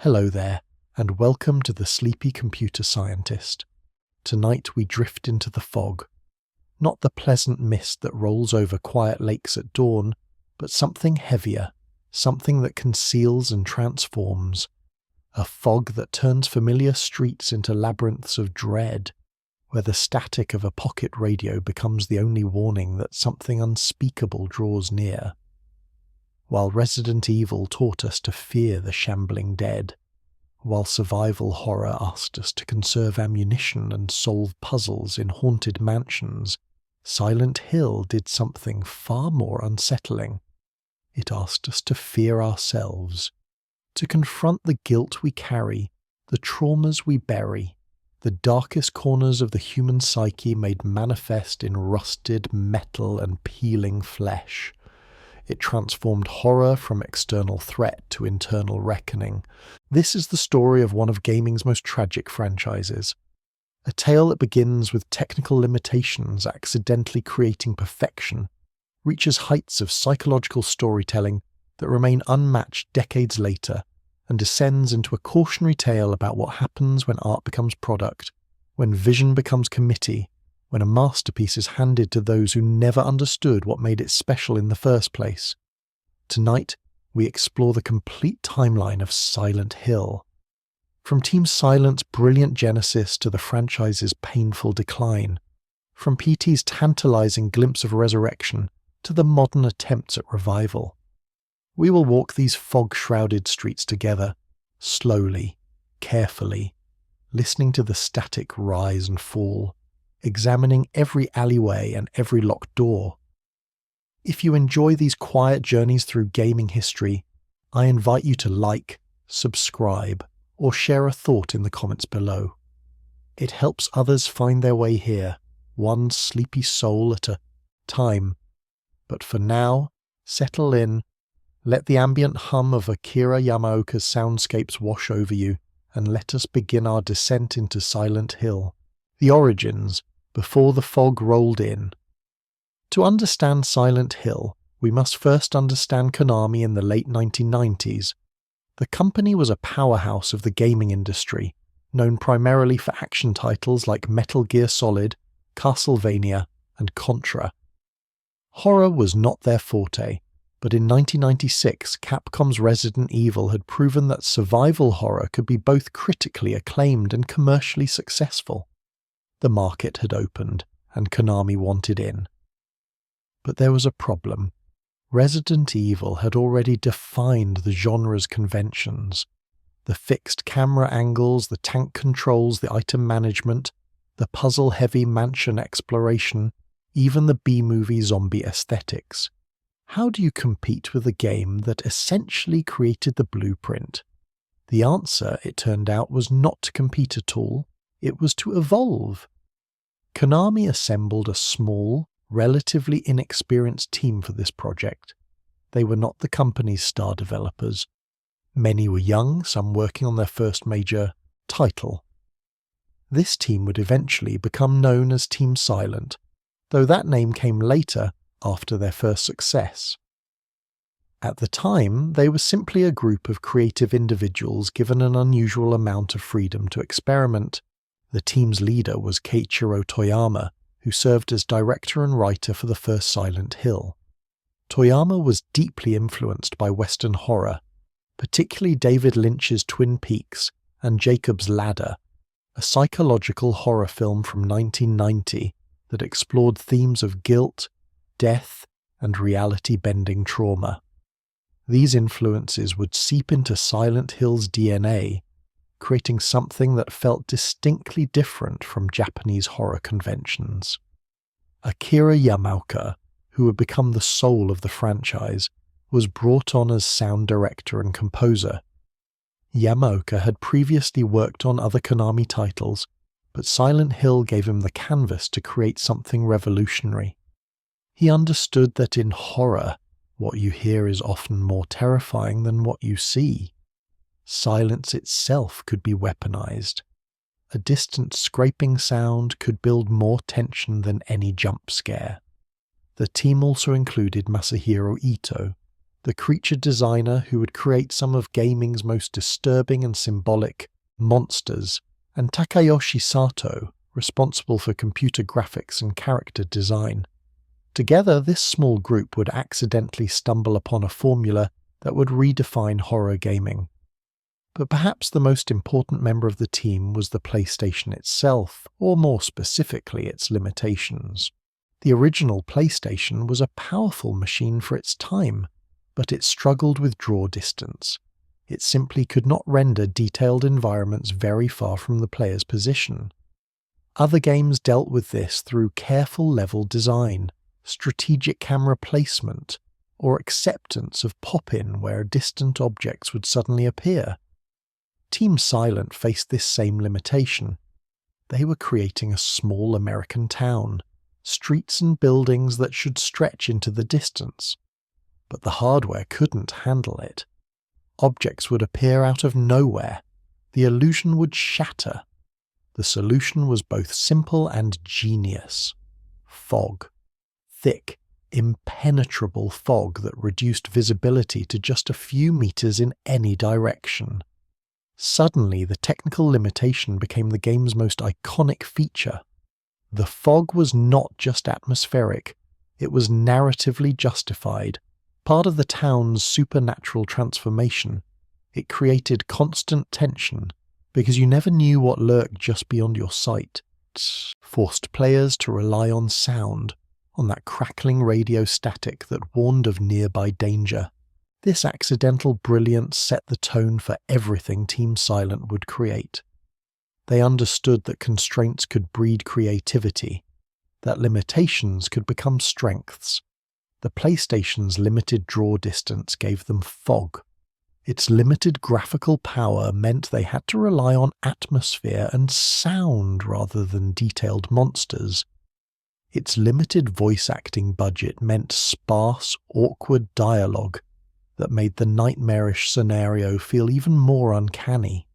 Hello there, and welcome to the Sleepy Computer Scientist. Tonight we drift into the fog. Not the pleasant mist that rolls over quiet lakes at dawn, but something heavier, something that conceals and transforms. A fog that turns familiar streets into labyrinths of dread, where the static of a pocket radio becomes the only warning that something unspeakable draws near. While Resident Evil taught us to fear the shambling dead, while survival horror asked us to conserve ammunition and solve puzzles in haunted mansions, Silent Hill did something far more unsettling. It asked us to fear ourselves, to confront the guilt we carry, the traumas we bury, the darkest corners of the human psyche made manifest in rusted metal and peeling flesh. It transformed horror from external threat to internal reckoning. This is the story of one of gaming's most tragic franchises. A tale that begins with technical limitations accidentally creating perfection, reaches heights of psychological storytelling that remain unmatched decades later, and descends into a cautionary tale about what happens when art becomes product, when vision becomes committee, when a masterpiece is handed to those who never understood what made it special in the first place. Tonight, we explore the complete timeline of Silent Hill. From Team Silent's brilliant genesis to the franchise's painful decline, from PT's tantalizing glimpse of resurrection to the modern attempts at revival. We will walk these fog-shrouded streets together, slowly, carefully, listening to the static rise and fall, examining every alleyway and every locked door. If you enjoy these quiet journeys through gaming history, I invite you to like, subscribe, or share a thought in the comments below. It helps others find their way here, one sleepy soul at a time. But for now, settle in, let the ambient hum of Akira Yamaoka's soundscapes wash over you, and let us begin our descent into Silent Hill. The origins, before the fog rolled in. To understand Silent Hill, we must first understand Konami in the late 1990s. The company was a powerhouse of the gaming industry, known primarily for action titles like Metal Gear Solid, Castlevania, and Contra. Horror was not their forte, but in 1996 Capcom's Resident Evil had proven that survival horror could be both critically acclaimed and commercially successful. The market had opened, and Konami wanted in. But there was a problem. Resident Evil had already defined the genre's conventions. The fixed camera angles, the tank controls, the item management, the puzzle-heavy mansion exploration, even the B-movie zombie aesthetics. How do you compete with a game that essentially created the blueprint? The answer, it turned out, was not to compete at all. It was to evolve. Konami assembled a small, relatively inexperienced team for this project. They were not the company's star developers. Many were young, some working on their first major title. This team would eventually become known as Team Silent, though that name came later after their first success. At the time, they were simply a group of creative individuals given an unusual amount of freedom to experiment. The team's leader was Keiichiro Toyama, who served as director and writer for the first Silent Hill. Toyama was deeply influenced by Western horror, particularly David Lynch's Twin Peaks and Jacob's Ladder, a psychological horror film from 1990 that explored themes of guilt, death, and reality-bending trauma. These influences would seep into Silent Hill's DNA, creating something that felt distinctly different from Japanese horror conventions. Akira Yamaoka, who would become the soul of the franchise, was brought on as sound director and composer. Yamaoka had previously worked on other Konami titles, but Silent Hill gave him the canvas to create something revolutionary. He understood that in horror, what you hear is often more terrifying than what you see. Silence itself could be weaponized. A distant scraping sound could build more tension than any jump scare. The team also included Masahiro Ito, the creature designer who would create some of gaming's most disturbing and symbolic monsters, and Takayoshi Sato, responsible for computer graphics and character design. Together, this small group would accidentally stumble upon a formula that would redefine horror gaming. But perhaps the most important member of the team was the PlayStation itself, or more specifically its limitations. The original PlayStation was a powerful machine for its time, but it struggled with draw distance. It simply could not render detailed environments very far from the player's position. Other games dealt with this through careful level design, strategic camera placement, or acceptance of pop-in where distant objects would suddenly appear. Team Silent faced this same limitation. They were creating a small American town, streets and buildings that should stretch into the distance. But the hardware couldn't handle it. Objects would appear out of nowhere. The illusion would shatter. The solution was both simple and genius. Fog. Thick, impenetrable fog that reduced visibility to just a few meters in any direction. Suddenly, the technical limitation became the game's most iconic feature. The fog was not just atmospheric, it was narratively justified, part of the town's supernatural transformation. It created constant tension, because you never knew what lurked just beyond your sight. It forced players to rely on sound, on that crackling radio static that warned of nearby danger. This accidental brilliance set the tone for everything Team Silent would create. They understood that constraints could breed creativity, that limitations could become strengths. The PlayStation's limited draw distance gave them fog. Its limited graphical power meant they had to rely on atmosphere and sound rather than detailed monsters. Its limited voice acting budget meant sparse, awkward dialogue that made the nightmarish scenario feel even more uncanny.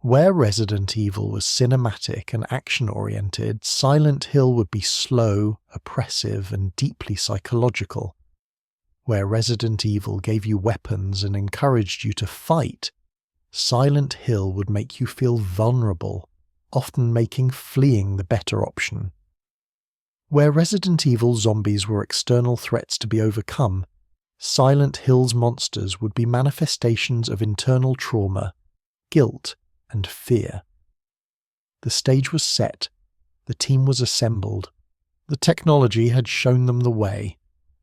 Where Resident Evil was cinematic and action-oriented, Silent Hill would be slow, oppressive, and deeply psychological. Where Resident Evil gave you weapons and encouraged you to fight, Silent Hill would make you feel vulnerable, often making fleeing the better option. Where Resident Evil zombies were external threats to be overcome, Silent Hill's monsters would be manifestations of internal trauma, guilt, and fear. The stage was set, the team was assembled, the technology had shown them the way.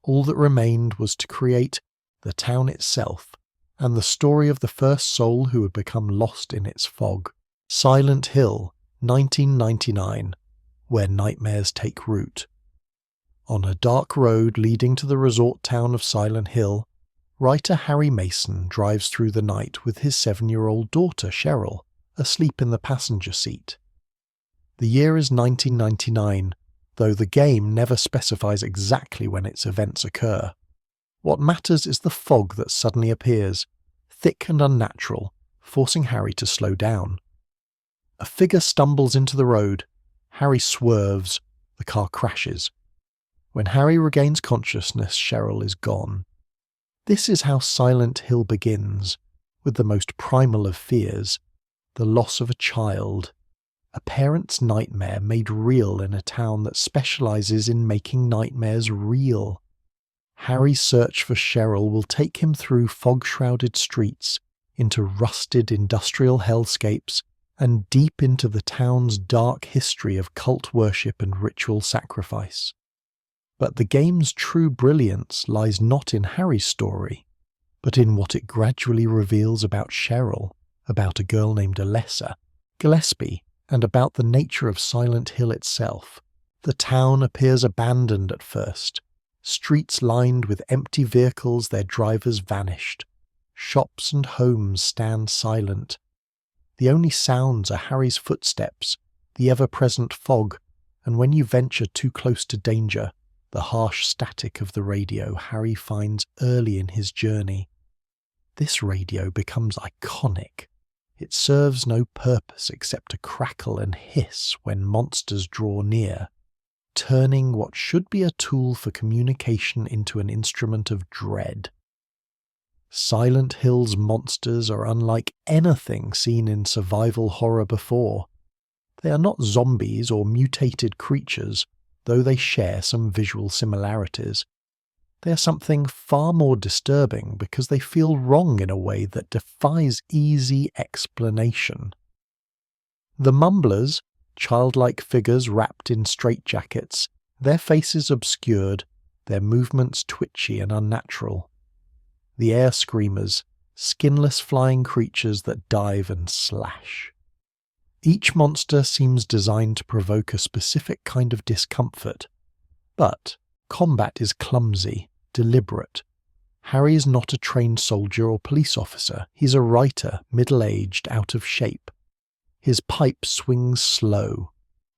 All that remained was to create the town itself, and the story of the first soul who had become lost in its fog. Silent Hill, 1999, where nightmares take root. On a dark road leading to the resort town of Silent Hill, writer Harry Mason drives through the night with his 7-year-old daughter Cheryl, asleep in the passenger seat. The year is 1999, though the game never specifies exactly when its events occur. What matters is the fog that suddenly appears, thick and unnatural, forcing Harry to slow down. A figure stumbles into the road. Harry swerves. The car crashes. When Harry regains consciousness, Cheryl is gone. This is how Silent Hill begins, with the most primal of fears, the loss of a child. A parent's nightmare made real in a town that specializes in making nightmares real. Harry's search for Cheryl will take him through fog-shrouded streets, into rusted industrial hellscapes, and deep into the town's dark history of cult worship and ritual sacrifice. But the game's true brilliance lies not in Harry's story, but in what it gradually reveals about Cheryl, about a girl named Alessa, Gillespie, and about the nature of Silent Hill itself. The town appears abandoned at first, streets lined with empty vehicles, their drivers vanished. Shops and homes stand silent. The only sounds are Harry's footsteps, the ever-present fog, and when you venture too close to danger, the harsh static of the radio Harry finds early in his journey. This radio becomes iconic. It serves no purpose except to crackle and hiss when monsters draw near. turning what should be a tool for communication into an instrument of dread. Silent Hill's monsters are unlike anything seen in survival horror before. They are not zombies or mutated creatures, though they share some visual similarities. They are something far more disturbing because they feel wrong in a way that defies easy explanation. The Mumblers, childlike figures wrapped in straitjackets, their faces obscured, their movements twitchy and unnatural. The Air Screamers, skinless flying creatures that dive and slash. Each monster seems designed to provoke a specific kind of discomfort, but combat is clumsy, deliberate. Harry is not a trained soldier or police officer. He's a writer, middle-aged, out of shape. His pipe swings slow.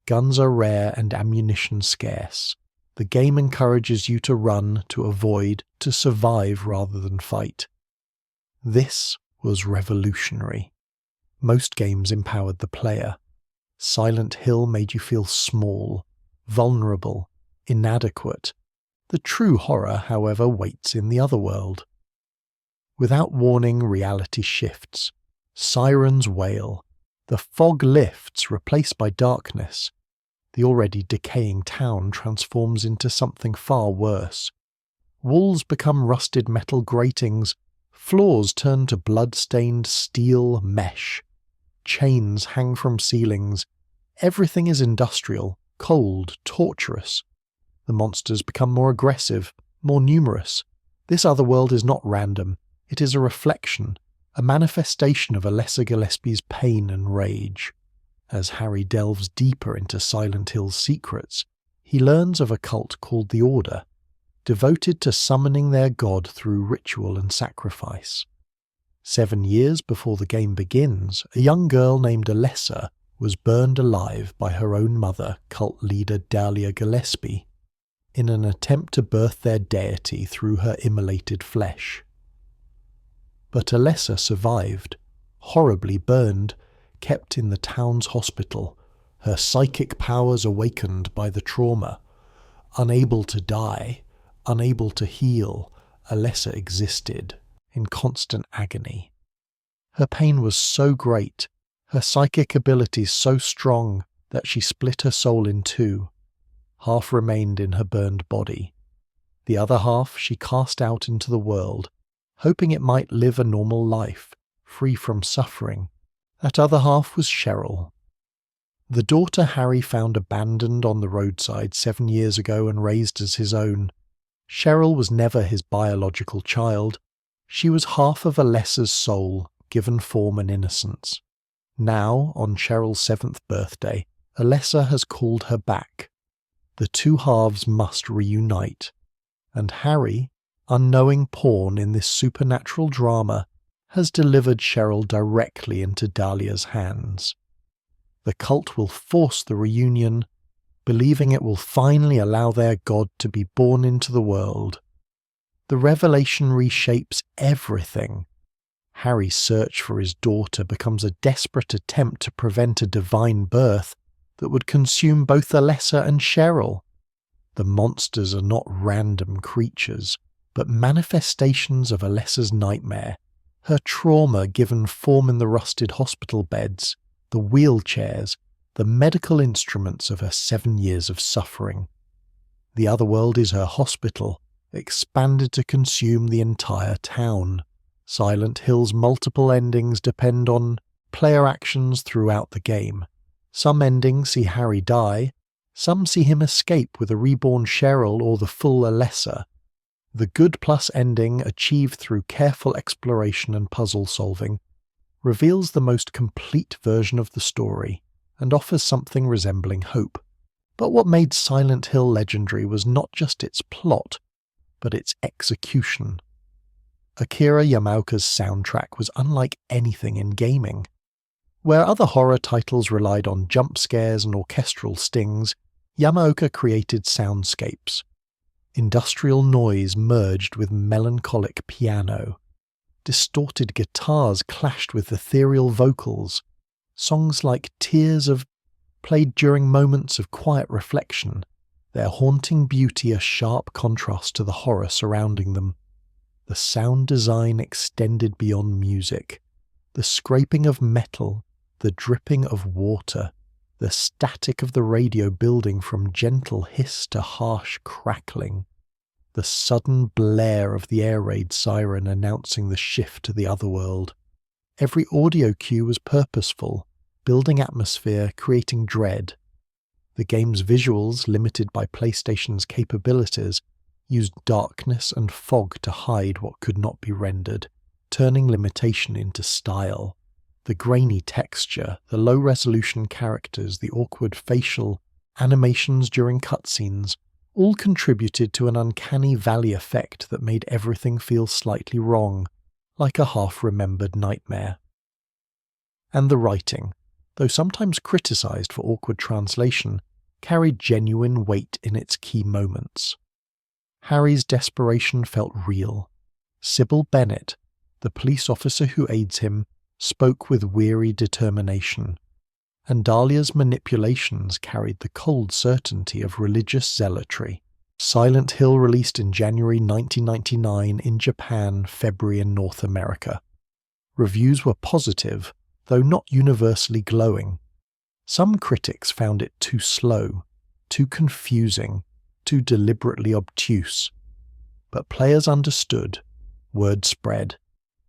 Guns are rare and ammunition scarce. The game encourages you to run, to avoid, to survive rather than fight. This was revolutionary. Most games empowered the player. Silent Hill made you feel small, vulnerable, inadequate. The true horror, however, waits in the other world. Without warning, reality shifts. Sirens wail. The fog lifts, replaced by darkness. The already decaying town transforms into something far worse. Walls become rusted metal gratings. Floors turn to blood-stained steel mesh. Chains hang from ceilings. Everything is industrial, cold, torturous. The monsters become more aggressive, more numerous. This other world is not random. It is a reflection, a manifestation of Alessa Gillespie's pain and rage. As Harry delves deeper into Silent Hill's secrets, he learns of a cult called the Order, devoted to summoning their god through ritual and sacrifice. 7 years before the game begins, a young girl named Alessa was burned alive by her own mother, cult leader Dahlia Gillespie, in an attempt to birth their deity through her immolated flesh. But Alessa survived, horribly burned, kept in the town's hospital, her psychic powers awakened by the trauma. Unable to die, unable to heal, Alessa existed, in constant agony. Her pain was so great, her psychic abilities so strong, that she split her soul in two. Half remained in her burned body. The other half she cast out into the world, hoping it might live a normal life, free from suffering. That other half was Cheryl. The daughter Harry found abandoned on the roadside 7 years ago and raised as his own. Cheryl was never his biological child. She was half of Alessa's soul, given form and innocence. Now, on Cheryl's 7th birthday, Alessa has called her back. The two halves must reunite. And Harry, unknowing pawn in this supernatural drama, has delivered Cheryl directly into Dahlia's hands. The cult will force the reunion, believing it will finally allow their god to be born into the world. The revelation reshapes everything. Harry's search for his daughter becomes a desperate attempt to prevent a divine birth that would consume both Alessa and Cheryl. The monsters are not random creatures, but manifestations of Alessa's nightmare, her trauma given form in the rusted hospital beds, the wheelchairs, the medical instruments of her 7 years of suffering. The other world is her hospital, expanded to consume the entire town. Silent Hill's multiple endings depend on player actions throughout the game. Some endings see Harry die, some see him escape with a reborn Cheryl or the full Alessa. The good plus ending, achieved through careful exploration and puzzle solving, reveals the most complete version of the story and offers something resembling hope. But what made Silent Hill legendary was not just its plot, but its execution. Akira Yamaoka's soundtrack was unlike anything in gaming. Where other horror titles relied on jump scares and orchestral stings, Yamaoka created soundscapes. Industrial noise merged with melancholic piano. Distorted guitars clashed with ethereal vocals. Songs like Tears of played during moments of quiet reflection. their haunting beauty a sharp contrast to the horror surrounding them. The sound design extended beyond music. The scraping of metal, the dripping of water, the static of the radio building from gentle hiss to harsh crackling, the sudden blare of the air raid siren announcing the shift to the otherworld. Every audio cue was purposeful, building atmosphere, creating dread. The game's visuals, limited by PlayStation's capabilities, used darkness and fog to hide what could not be rendered, turning limitation into style. The grainy texture, the low-resolution characters, the awkward facial animations during cutscenes, all contributed to an uncanny valley effect that made everything feel slightly wrong, like a half-remembered nightmare. And the writing, though sometimes criticised for awkward translation, carried genuine weight in its key moments. Harry's desperation felt real. Sybil Bennett, the police officer who aids him, spoke with weary determination, and Dahlia's manipulations carried the cold certainty of religious zealotry. Silent Hill released in January 1999 in Japan, February in North America. Reviews were positive, though not universally glowing. Some critics found it too slow, too confusing, too deliberately obtuse. But players understood. Word spread.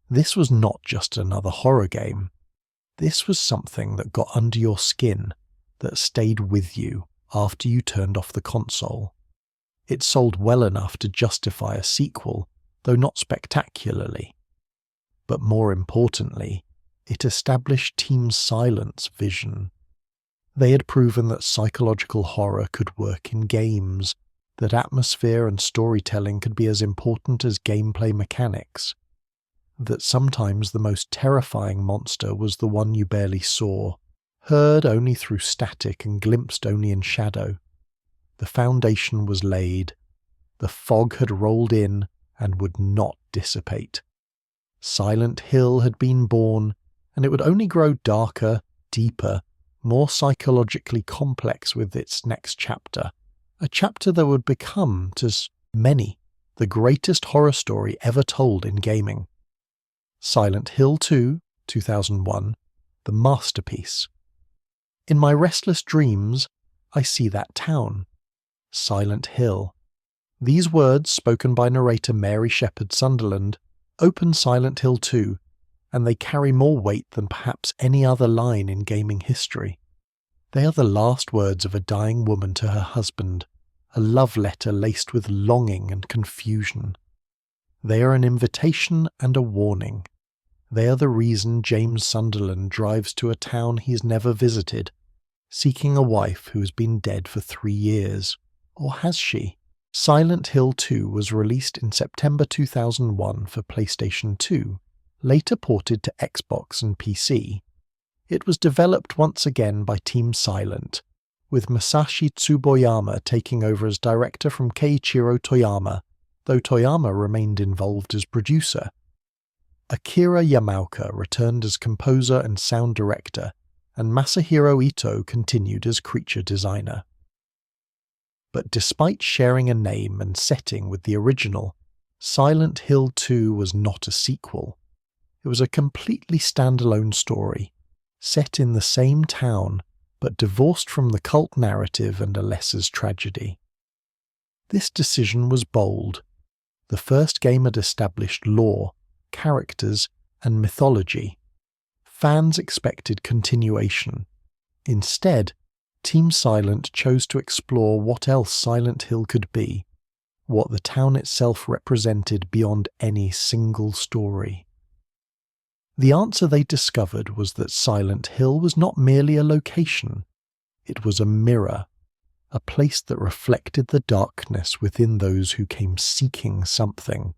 This was not just another horror game. This was something that got under your skin, that stayed with you after you turned off the console. It sold well enough to justify a sequel, though not spectacularly. But more importantly, it established Team Silent's vision. They had proven that psychological horror could work in games, that atmosphere and storytelling could be as important as gameplay mechanics, that sometimes the most terrifying monster was the one you barely saw, heard only through static and glimpsed only in shadow. The foundation was laid. The fog had rolled in and would not dissipate. Silent Hill had been born, and it would only grow darker, deeper, more psychologically complex with its next chapter, a chapter that would become, to many, the greatest horror story ever told in gaming. Silent Hill 2, 2001, the masterpiece. In my restless dreams, I see that town. Silent Hill. These words, spoken by narrator Mary Shepard Sunderland, open Silent Hill 2, and they carry more weight than perhaps any other line in gaming history. They are the last words of a dying woman to her husband, a love letter laced with longing and confusion. They are an invitation and a warning. They are the reason James Sunderland drives to a town he's never visited, seeking a wife who has been dead for 3 years. Or has she? Silent Hill 2 was released in September 2001 for PlayStation 2, later ported to Xbox and PC. It was developed once again by Team Silent, with Masashi Tsuboyama taking over as director from Keiichiro Toyama, though Toyama remained involved as producer. Akira Yamaoka returned as composer and sound director, and Masahiro Ito continued as creature designer. But despite sharing a name and setting with the original, Silent Hill 2 was not a sequel. It was a completely standalone story, set in the same town, but divorced from the cult narrative and Alessa's tragedy. This decision was bold. The first game had established lore, characters, and mythology. Fans expected continuation. Instead, Team Silent chose to explore what else Silent Hill could be, what the town itself represented beyond any single story. The answer they discovered was that Silent Hill was not merely a location. It was a mirror, a place that reflected the darkness within those who came seeking something.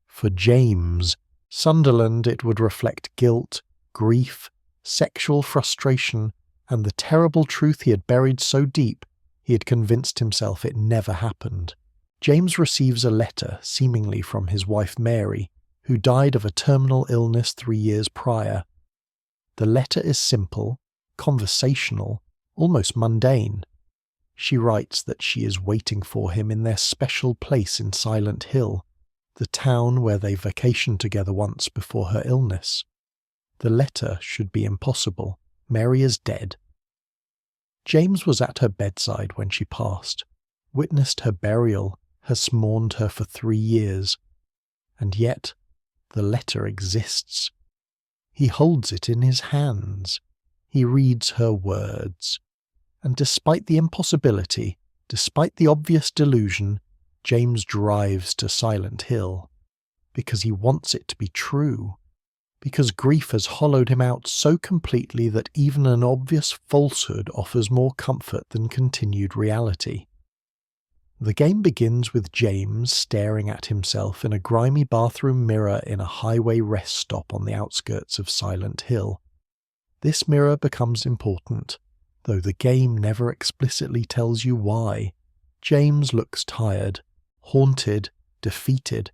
For James Sunderland, it would reflect guilt, grief, sexual frustration, and the terrible truth he had buried so deep he had convinced himself it never happened. James receives a letter, seemingly from his wife Mary, who died of a terminal illness 3 years prior. The letter is simple, conversational, almost mundane. She writes that she is waiting for him in their special place in Silent Hill, the town where they vacationed together once before her illness. The letter should be impossible. Mary is dead. James was at her bedside when she passed, witnessed her burial, has mourned her for 3 years. And yet, the letter exists. He holds it in his hands. He reads her words. And despite the impossibility, despite the obvious delusion, James drives to Silent Hill. Because he wants it to be true. Because grief has hollowed him out so completely that even an obvious falsehood offers more comfort than continued reality. The game begins with James staring at himself in a grimy bathroom mirror in a highway rest stop on the outskirts of Silent Hill. This mirror becomes important, though the game never explicitly tells you why. James looks tired, haunted, defeated.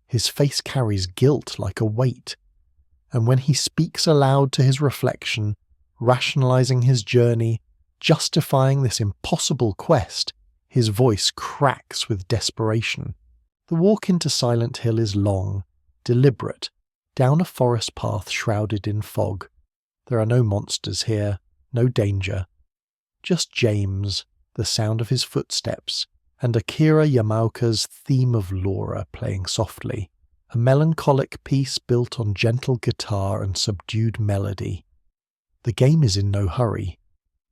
His face carries guilt like a weight. And when he speaks aloud to his reflection, rationalizing his journey, justifying this impossible quest, his voice cracks with desperation. The walk into Silent Hill is long, deliberate, down a forest path shrouded in fog. There are no monsters here, no danger. Just James, the sound of his footsteps, and Akira Yamaoka's theme of Laura playing softly, a melancholic piece built on gentle guitar and subdued melody. The game is in no hurry.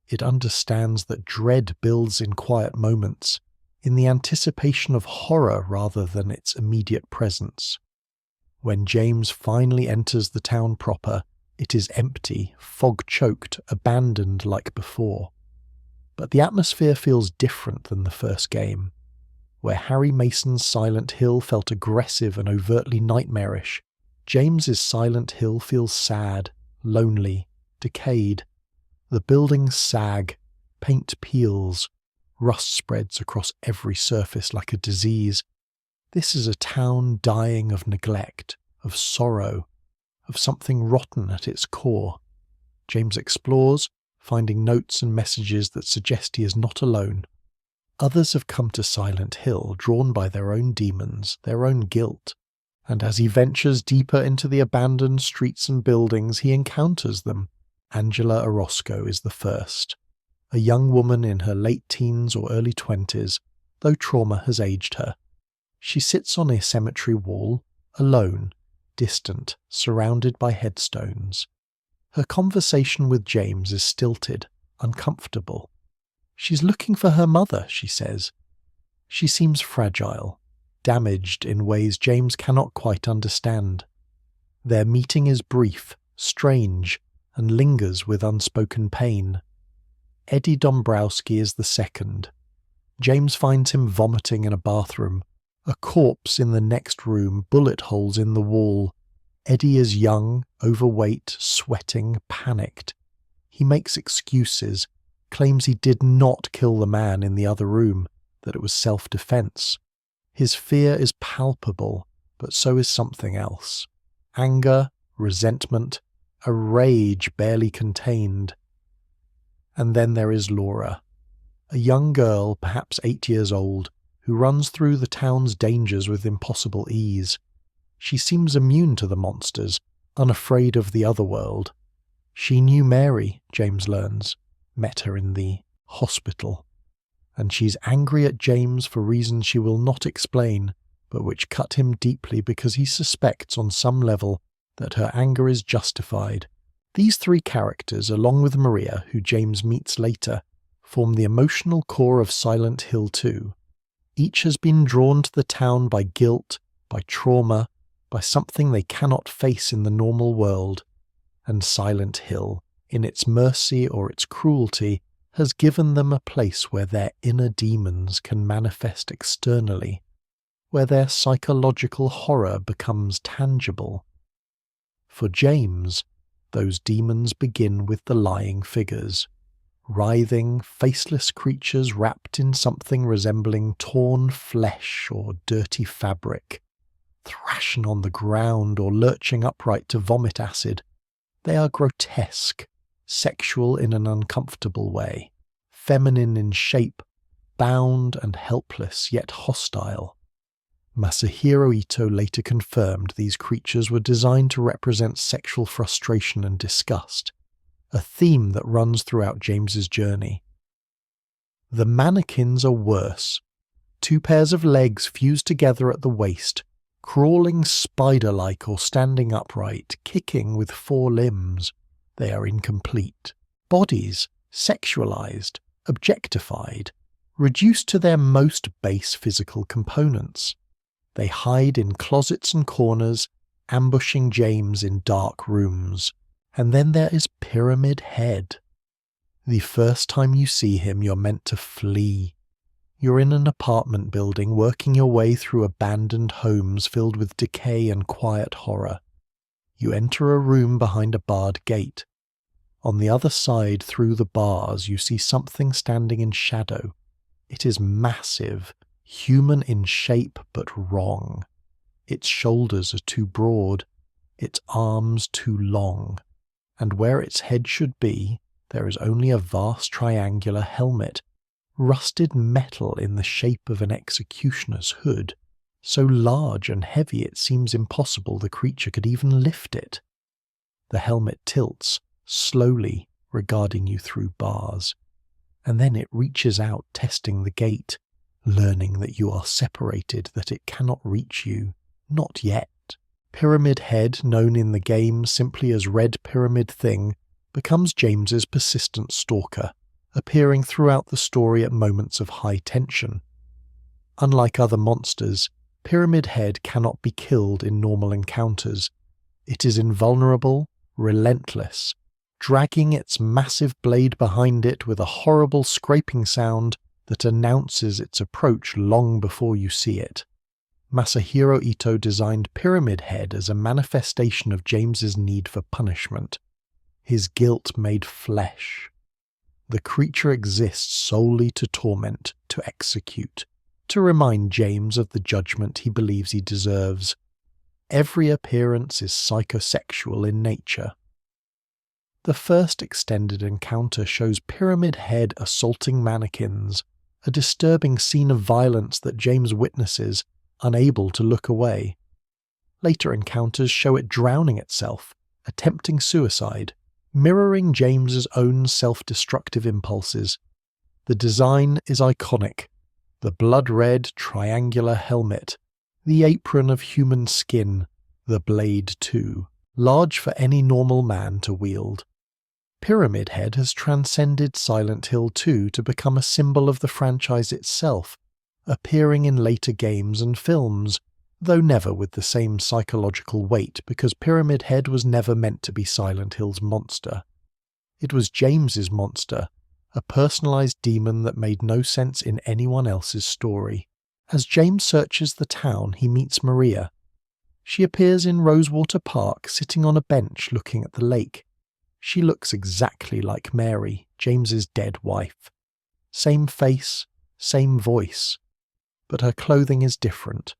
It understands that dread builds in quiet moments, in the anticipation of horror rather than its immediate presence. When James finally enters the town proper, it is empty, fog-choked, abandoned like before. But the atmosphere feels different than the first game. Where Harry Mason's Silent Hill felt aggressive and overtly nightmarish, James's Silent Hill feels sad, lonely, decayed. The buildings sag, paint peels, rust spreads across every surface like a disease. This is a town dying of neglect, of sorrow, of something rotten at its core. James explores, finding notes and messages that suggest he is not alone. Others have come to Silent Hill drawn by their own demons, their own guilt, and as he ventures deeper into the abandoned streets and buildings, he encounters them. Angela Orozco is the first, a young woman in her late teens or early 20s, though trauma has aged her. She sits on a cemetery wall, alone, distant, surrounded by headstones. Her conversation with James is stilted, uncomfortable. She's looking for her mother, she says. She seems fragile, damaged in ways James cannot quite understand. Their meeting is brief, strange, and lingers with unspoken pain. Eddie Dombrowski is the second. James finds him vomiting in a bathroom, a corpse in the next room, bullet holes in the wall. Eddie is young, overweight, sweating, panicked. He makes excuses, claims he did not kill the man in the other room, that it was self-defense. His fear is palpable, but so is something else. Anger, resentment, a rage barely contained. And then there is Laura, a young girl, perhaps 8 years old, who runs through the town's dangers with impossible ease. She seems immune to the monsters, unafraid of the other world. She knew Mary, James learns, met her in the hospital. And she's angry at James for reasons she will not explain, but which cut him deeply because he suspects on some level that her anger is justified. These 3 characters, along with Maria, who James meets later, form the emotional core of Silent Hill 2. Each has been drawn to the town by guilt, by trauma, by something they cannot face in the normal world. And Silent Hill, in its mercy or its cruelty, has given them a place where their inner demons can manifest externally, where their psychological horror becomes tangible. For James, those demons begin with the lying figures, writhing, faceless creatures wrapped in something resembling torn flesh or dirty fabric, thrashing on the ground or lurching upright to vomit acid. They are grotesque, sexual in an uncomfortable way, feminine in shape, bound and helpless yet hostile. Masahiro Ito later confirmed these creatures were designed to represent sexual frustration and disgust, a theme that runs throughout James's journey. The mannequins are worse. 2 pairs of legs fused together at the waist, crawling spider-like or standing upright, kicking with 4 limbs. They are incomplete. Bodies, sexualized, objectified, reduced to their most base physical components. They hide in closets and corners, ambushing James in dark rooms. And then there is Pyramid Head. The first time you see him, you're meant to flee. You're in an apartment building, working your way through abandoned homes filled with decay and quiet horror. You enter a room behind a barred gate. On the other side, through the bars, you see something standing in shadow. It is massive, human in shape but wrong. Its shoulders are too broad, its arms too long, and where its head should be, there is only a vast triangular helmet, rusted metal in the shape of an executioner's hood, so large and heavy it seems impossible the creature could even lift it. The helmet tilts, slowly, regarding you through bars, and then it reaches out, testing the gate, learning that you are separated, that it cannot reach you. Not yet. Pyramid Head, known in the game simply as Red Pyramid Thing, becomes James's persistent stalker, appearing throughout the story at moments of high tension. Unlike other monsters, Pyramid Head cannot be killed in normal encounters. It is invulnerable, relentless, dragging its massive blade behind it with a horrible scraping sound that announces its approach long before you see it. Masahiro Ito designed Pyramid Head as a manifestation of James's need for punishment, his guilt made flesh. The creature exists solely to torment, to execute, to remind James of the judgment he believes he deserves. Every appearance is psychosexual in nature. The first extended encounter shows Pyramid Head assaulting mannequins, a disturbing scene of violence that James witnesses, unable to look away. Later encounters show it drowning itself, attempting suicide, mirroring James's own self-destructive impulses. The design is iconic. The blood-red triangular helmet, the apron of human skin, the blade too, large for any normal man to wield. Pyramid Head has transcended Silent Hill 2 to become a symbol of the franchise itself, appearing in later games and films, though never with the same psychological weight because Pyramid Head was never meant to be Silent Hill's monster. It was James's monster, a personalized demon that made no sense in anyone else's story. As James searches the town, he meets Maria. She appears in Rosewater Park, sitting on a bench looking at the lake. She looks exactly like Mary, James's dead wife. Same face, same voice. But her clothing is different.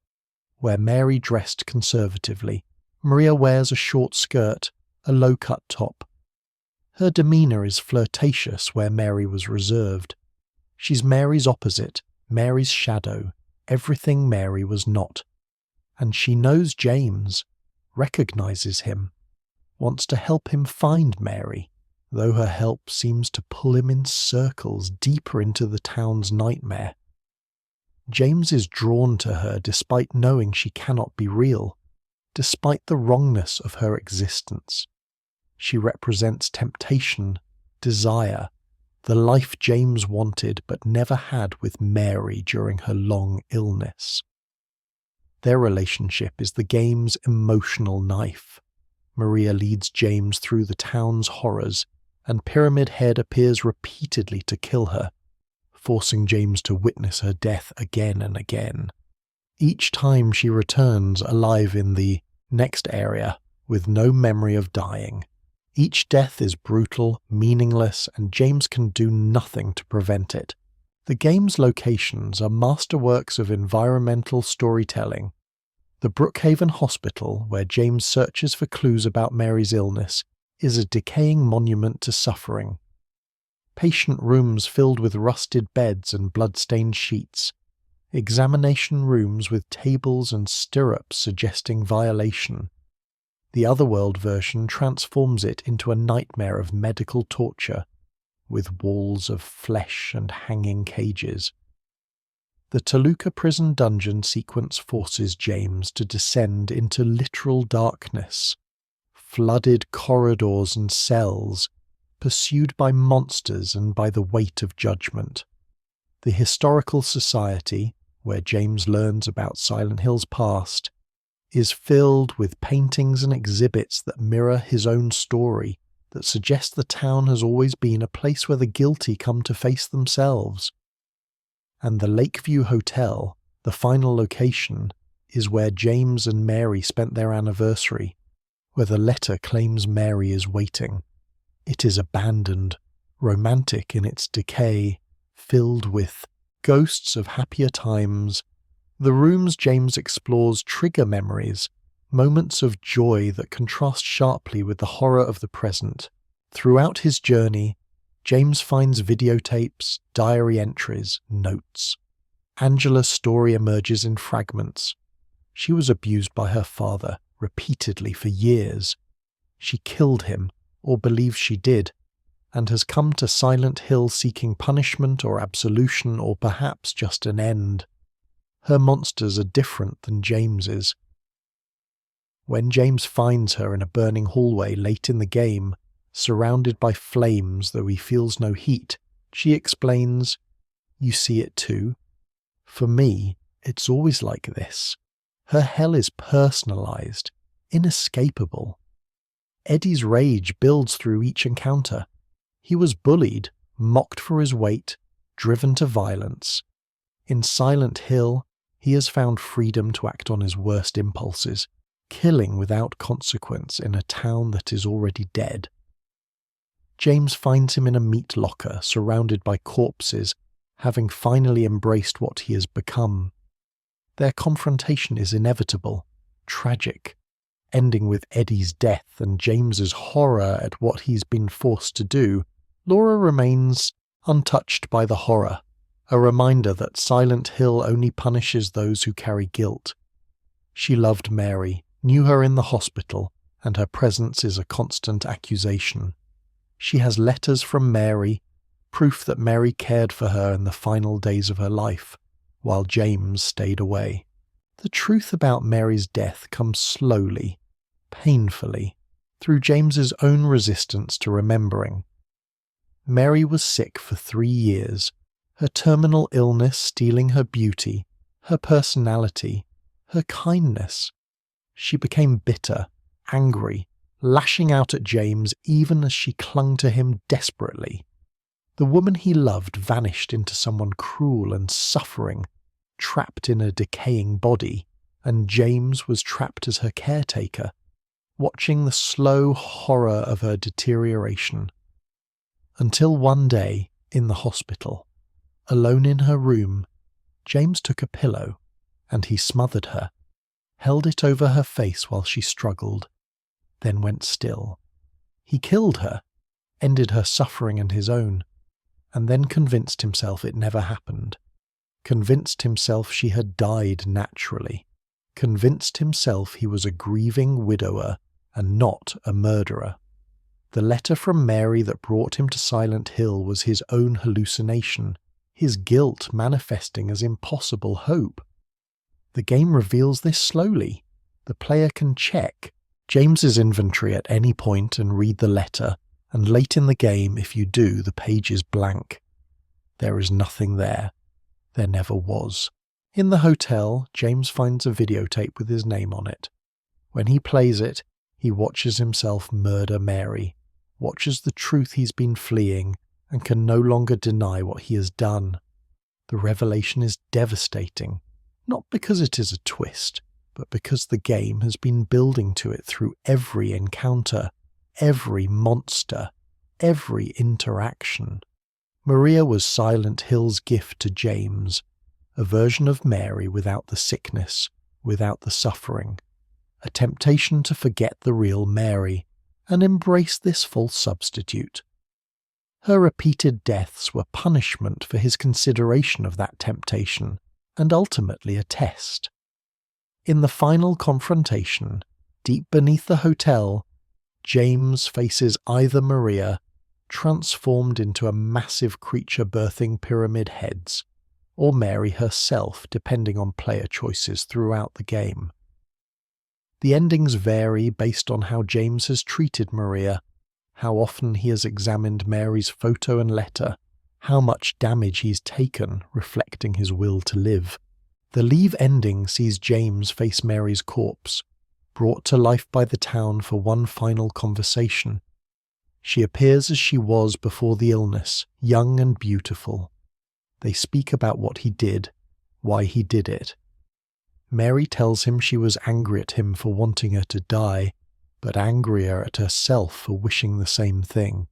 Where Mary dressed conservatively, Maria wears a short skirt, a low-cut top. Her demeanour is flirtatious where Mary was reserved. She's Mary's opposite, Mary's shadow, everything Mary was not. And she knows James, recognises him, wants to help him find Mary, though her help seems to pull him in circles deeper into the town's nightmare. James is drawn to her despite knowing she cannot be real, despite the wrongness of her existence. She represents temptation, desire, the life James wanted but never had with Mary during her long illness. Their relationship is the game's emotional knife. Maria leads James through the town's horrors, and Pyramid Head appears repeatedly to kill her, forcing James to witness her death again and again. Each time she returns alive in the next area with no memory of dying. Each death is brutal, meaningless, and James can do nothing to prevent it. The game's locations are masterworks of environmental storytelling. The Brookhaven Hospital, where James searches for clues about Mary's illness, is a decaying monument to suffering. patient rooms filled with rusted beds and blood-stained sheets, examination rooms with tables and stirrups suggesting violation. The Otherworld version transforms it into a nightmare of medical torture, with walls of flesh and hanging cages. The Toluca prison dungeon sequence forces James to descend into literal darkness, flooded corridors and cells, pursued by monsters and by the weight of judgment. The historical society, where James learns about Silent Hill's past, is filled with paintings and exhibits that mirror his own story, that suggest the town has always been a place where the guilty come to face themselves. And the Lakeview Hotel, the final location, is where James and Mary spent their anniversary, where the letter claims Mary is waiting. It is abandoned, romantic in its decay, filled with ghosts of happier times. The rooms James explores trigger memories, moments of joy that contrast sharply with the horror of the present. Throughout his journey, James finds videotapes, diary entries, notes. Angela's story emerges in fragments. She was abused by her father, repeatedly for years. She killed him, or believes she did, and has come to Silent Hill seeking punishment or absolution or perhaps just an end. Her monsters are different than James's. When James finds her in a burning hallway late in the game, surrounded by flames though he feels no heat, she explains, "You see it too? For me, it's always like this. Her hell is personalized, inescapable. Eddie's rage builds through each encounter. He was bullied, mocked for his weight, driven to violence. In Silent Hill, he has found freedom to act on his worst impulses, killing without consequence in a town that is already dead." James finds him in a meat locker surrounded by corpses, having finally embraced what he has become. Their confrontation is inevitable, tragic, ending with Eddie's death and James's horror at what he's been forced to do. Laura remains untouched by the horror, a reminder that Silent Hill only punishes those who carry guilt. She loved Mary, knew her in the hospital, and her presence is a constant accusation. She has letters from Mary, proof that Mary cared for her in the final days of her life, while James stayed away. The truth about Mary's death comes slowly, painfully, through James's own resistance to remembering. Mary was sick for 3 years, her terminal illness stealing her beauty, her personality, her kindness. She became bitter, angry, lashing out at James even as she clung to him desperately. The woman he loved vanished into someone cruel and suffering, trapped in a decaying body, and James was trapped as her caretaker, watching the slow horror of her deterioration. Until one day, in the hospital, alone in her room, James took a pillow, and he smothered her, held it over her face while she struggled, then went still. He killed her, ended her suffering and his own, and then convinced himself it never happened, convinced himself she had died naturally, convinced himself he was a grieving widower and not a murderer. The letter from Mary that brought him to Silent Hill was his own hallucination, his guilt manifesting as impossible hope. The game reveals this slowly. The player can check James's inventory at any point and read the letter, and late in the game, if you do, the page is blank. There is nothing there. There never was. In the hotel, James finds a videotape with his name on it. When he plays it, he watches himself murder Mary, watches the truth he's been fleeing, and can no longer deny what he has done. The revelation is devastating, not because it is a twist, but because the game has been building to it through every encounter, every monster, every interaction. Maria was Silent Hill's gift to James, a version of Mary without the sickness, without the suffering, a temptation to forget the real Mary and embrace this false substitute. Her repeated deaths were punishment for his consideration of that temptation, and ultimately a test. In the final confrontation, deep beneath the hotel, James faces either Maria, transformed into a massive creature birthing pyramid heads, or Mary herself, depending on player choices throughout the game. The endings vary based on how James has treated Maria, how often he has examined Mary's photo and letter, how much damage he's taken, reflecting his will to live. The Leave ending sees James face Mary's corpse, brought to life by the town for one final conversation. She appears as she was before the illness, young and beautiful. They speak about what he did, why he did it. Mary tells him she was angry at him for wanting her to die, but angrier at herself for wishing the same thing.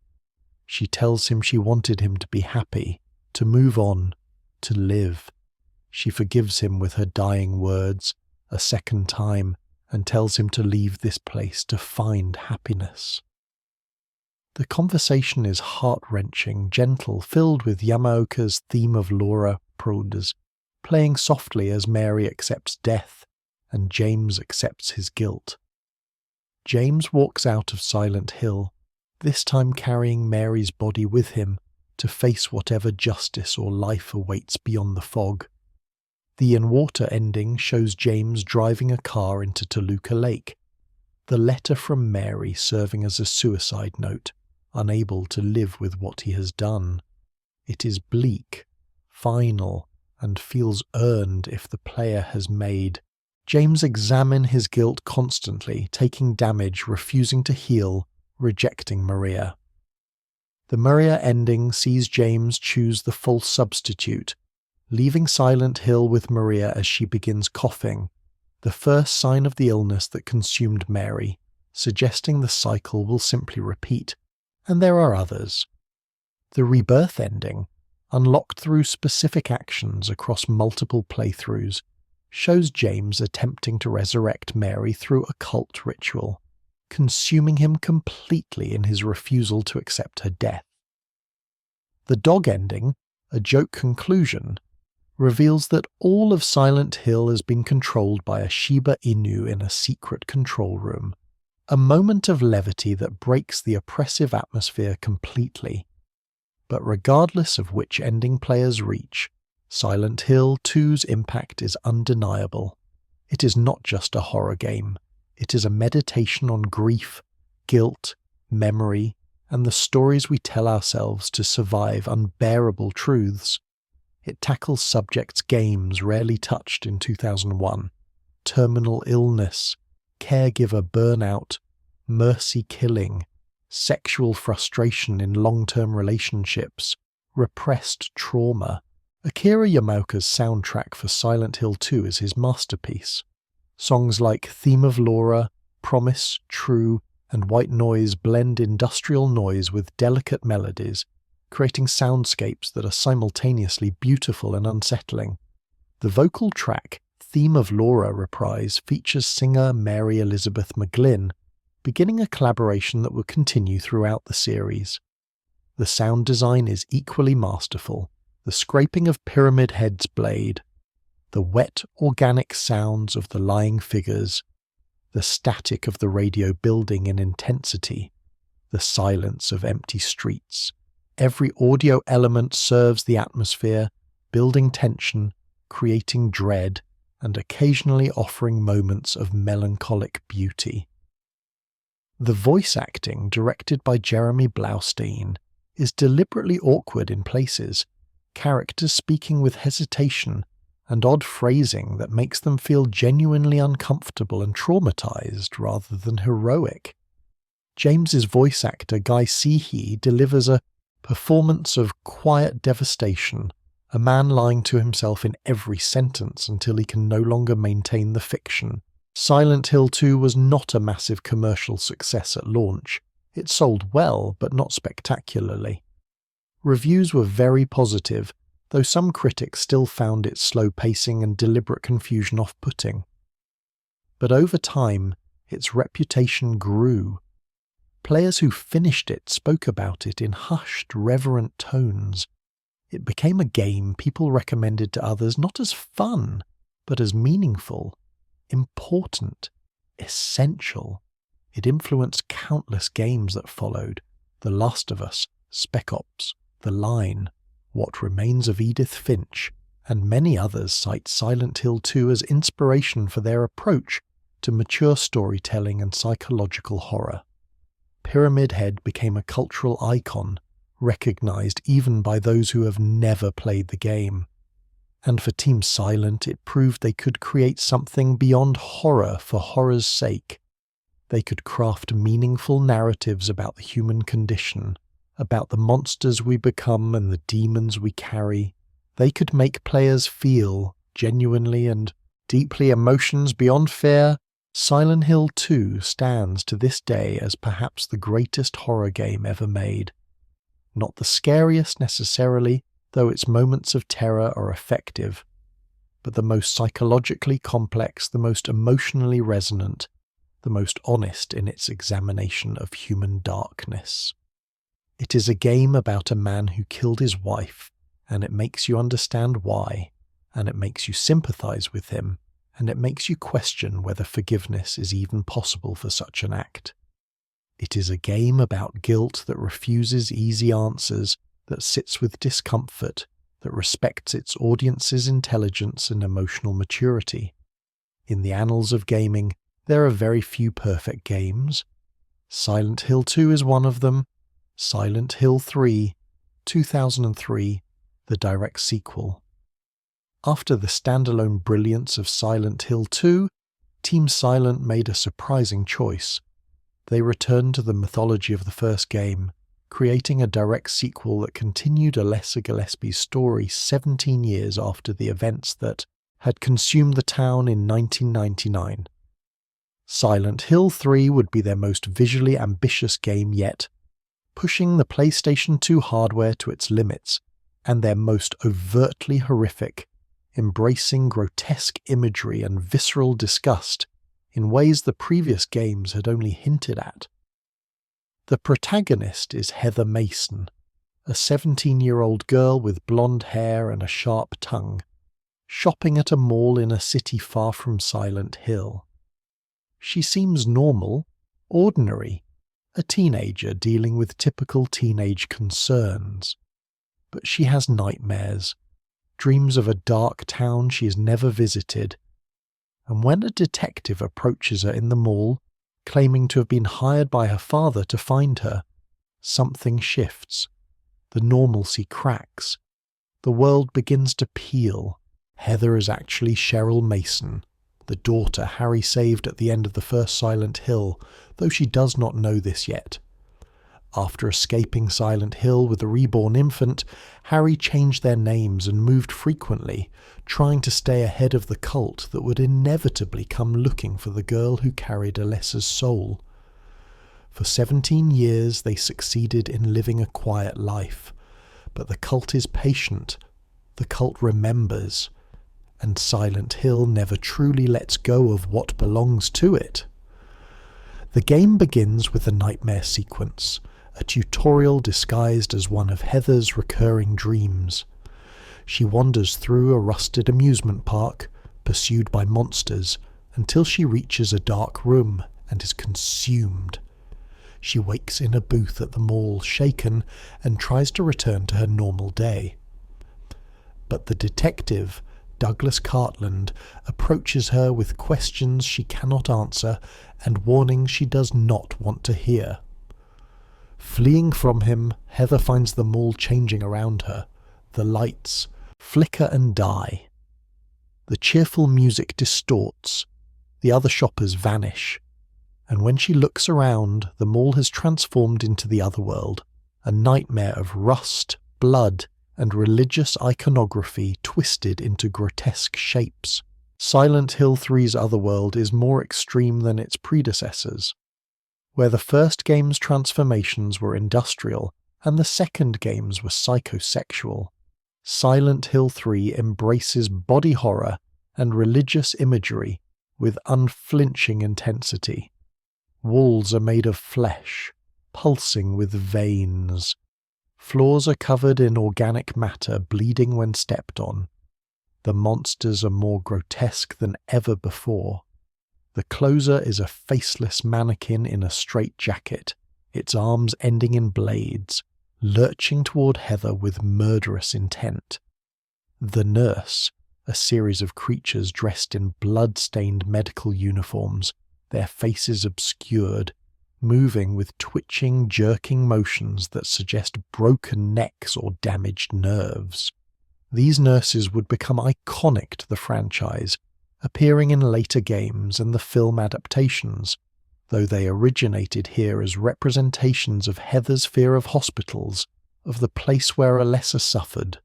She tells him she wanted him to be happy, to move on, to live. She forgives him with her dying words, a second time, and tells him to leave this place to find happiness. The conversation is heart-wrenching, gentle, filled with Yamaoka's theme of Laura Prodes, playing softly as Mary accepts death and James accepts his guilt. James walks out of Silent Hill, this time carrying Mary's body with him to face whatever justice or life awaits beyond the fog. The In Water ending shows James driving a car into Toluca Lake, the letter from Mary serving as a suicide note, unable to live with what he has done. It is bleak, final, and feels earned if the player has made. James examines his guilt constantly, taking damage, refusing to heal, rejecting Maria. The Maria ending sees James choose the false substitute, leaving Silent Hill with Maria as she begins coughing, the first sign of the illness that consumed Mary, suggesting the cycle will simply repeat, and there are others. The Rebirth ending, unlocked through specific actions across multiple playthroughs, shows James attempting to resurrect Mary through a cult ritual, consuming him completely in his refusal to accept her death. The Dog ending, a joke conclusion, reveals that all of Silent Hill has been controlled by a Shiba Inu in a secret control room, a moment of levity that breaks the oppressive atmosphere completely. But regardless of which ending players reach, Silent Hill 2's impact is undeniable. It is not just a horror game, it is a meditation on grief, guilt, memory, and the stories we tell ourselves to survive unbearable truths. It tackles subjects games rarely touched in 2001, terminal illness, caregiver burnout, mercy killing, sexual frustration in long-term relationships, repressed trauma. Akira Yamaoka's soundtrack for Silent Hill 2 is his masterpiece. Songs like Theme of Laura, Promise, True, and White Noise blend industrial noise with delicate melodies, creating soundscapes that are simultaneously beautiful and unsettling. The vocal track, Theme of Laura Reprise, features singer Mary Elizabeth McGlynn, beginning a collaboration that will continue throughout the series. The sound design is equally masterful, the scraping of Pyramid Head's blade, the wet, organic sounds of the lying figures, the static of the radio building in intensity, the silence of empty streets. Every audio element serves the atmosphere, building tension, creating dread, and occasionally offering moments of melancholic beauty. The voice acting, directed by Jeremy Blaustein, is deliberately awkward in places, characters speaking with hesitation and odd phrasing that makes them feel genuinely uncomfortable and traumatized rather than heroic. James's voice actor Guy Seehee delivers a performance of quiet devastation, a man lying to himself in every sentence until he can no longer maintain the fiction. Silent Hill 2 was not a massive commercial success at launch. It sold well, but not spectacularly. Reviews were very positive, though some critics still found its slow pacing and deliberate confusion off-putting. But over time, its reputation grew. Players who finished it spoke about it in hushed, reverent tones. It became a game people recommended to others not as fun, but as meaningful, important, essential. It influenced countless games that followed: The Last of Us, Spec Ops, The Line, What Remains of Edith Finch, and many others cite Silent Hill 2 as inspiration for their approach to mature storytelling and psychological horror. Pyramid Head became a cultural icon, recognized even by those who have never played the game. And for Team Silent, it proved they could create something beyond horror for horror's sake. They could craft meaningful narratives about the human condition, about the monsters we become and the demons we carry. They could make players feel, genuinely and deeply, emotions beyond fear. Silent Hill 2 stands to this day as perhaps the greatest horror game ever made. Not the scariest necessarily, though its moments of terror are effective, but the most psychologically complex, the most emotionally resonant, the most honest in its examination of human darkness. It is a game about a man who killed his wife, and it makes you understand why, and it makes you sympathize with him, and it makes you question whether forgiveness is even possible for such an act. It is a game about guilt that refuses easy answers, that sits with discomfort, that respects its audience's intelligence and emotional maturity. In the annals of gaming, there are very few perfect games. Silent Hill 2 is one of them. Silent Hill 3, 2003, the direct sequel. After the standalone brilliance of Silent Hill 2, Team Silent made a surprising choice. They returned to the mythology of the first game, creating a direct sequel that continued Alessa Gillespie's story 17 years after the events that had consumed the town in 1999. Silent Hill 3 would be their most visually ambitious game yet, pushing the PlayStation 2 hardware to its limits, and their most overtly horrific, embracing grotesque imagery and visceral disgust in ways the previous games had only hinted at. The protagonist is Heather Mason, a 17-year-old girl with blonde hair and a sharp tongue, shopping at a mall in a city far from Silent Hill. She seems normal, ordinary, a teenager dealing with typical teenage concerns. But she has nightmares, dreams of a dark town she has never visited, and when a detective approaches her in the mall, claiming to have been hired by her father to find her, something shifts. The normalcy cracks. The world begins to peel. Heather is actually Cheryl Mason, the daughter Harry saved at the end of the first Silent Hill, though she does not know this yet. After escaping Silent Hill with the reborn infant, Harry changed their names and moved frequently, trying to stay ahead of the cult that would inevitably come looking for the girl who carried Alessa's soul. For 17 years they succeeded in living a quiet life, but the cult is patient, the cult remembers, and Silent Hill never truly lets go of what belongs to it. The game begins with a nightmare sequence, a tutorial disguised as one of Heather's recurring dreams. She wanders through a rusted amusement park, pursued by monsters, until she reaches a dark room and is consumed. She wakes in a booth at the mall, shaken, and tries to return to her normal day. But the detective, Douglas Cartland, approaches her with questions she cannot answer and warnings she does not want to hear. Fleeing from him, Heather finds the mall changing around her. The lights flicker and die. The cheerful music distorts. The other shoppers vanish. And when she looks around, the mall has transformed into the otherworld, a nightmare of rust, blood, and religious iconography twisted into grotesque shapes. Silent Hill 3's otherworld is more extreme than its predecessors. Where the first game's transformations were industrial and the second game's were psychosexual, Silent Hill 3 embraces body horror and religious imagery with unflinching intensity. Walls are made of flesh, pulsing with veins. Floors are covered in organic matter bleeding when stepped on. The monsters are more grotesque than ever before. The closer is a faceless mannequin in a straitjacket, its arms ending in blades, lurching toward Heather with murderous intent. The nurse, a series of creatures dressed in blood-stained medical uniforms, their faces obscured, moving with twitching, jerking motions that suggest broken necks or damaged nerves. These nurses would become iconic to the franchise, appearing in later games and the film adaptations, though they originated here as representations of Heather's fear of hospitals, of the place where Alessa suffered.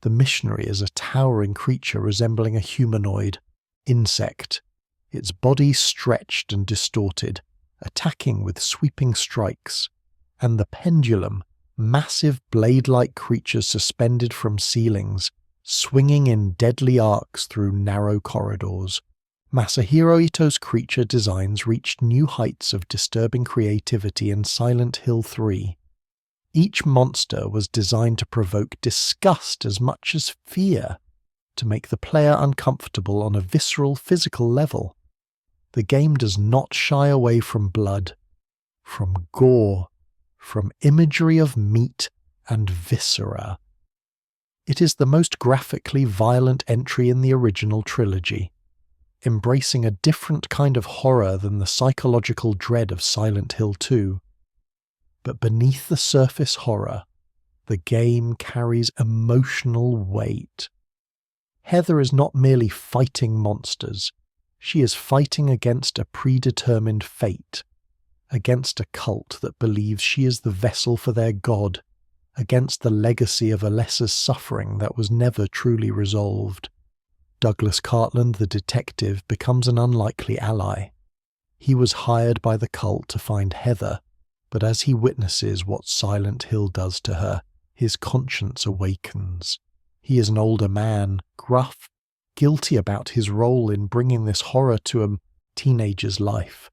The missionary is a towering creature resembling a humanoid insect, its body stretched and distorted, attacking with sweeping strikes, and the pendulum, massive blade-like creatures suspended from ceilings, swinging in deadly arcs through narrow corridors. Masahiro Ito's creature designs reached new heights of disturbing creativity in Silent Hill 3. Each monster was designed to provoke disgust as much as fear, to make the player uncomfortable on a visceral physical level. The game does not shy away from blood, from gore, from imagery of meat and viscera. It is the most graphically violent entry in the original trilogy, embracing a different kind of horror than the psychological dread of Silent Hill 2. But beneath the surface horror, the game carries emotional weight. Heather is not merely fighting monsters, she is fighting against a predetermined fate, against a cult that believes she is the vessel for their god, against the legacy of Alessa's suffering that was never truly resolved. Douglas Cartland, the detective, becomes an unlikely ally. He was hired by the cult to find Heather, but as he witnesses what Silent Hill does to her, his conscience awakens. He is an older man, gruff, guilty about his role in bringing this horror to a teenager's life.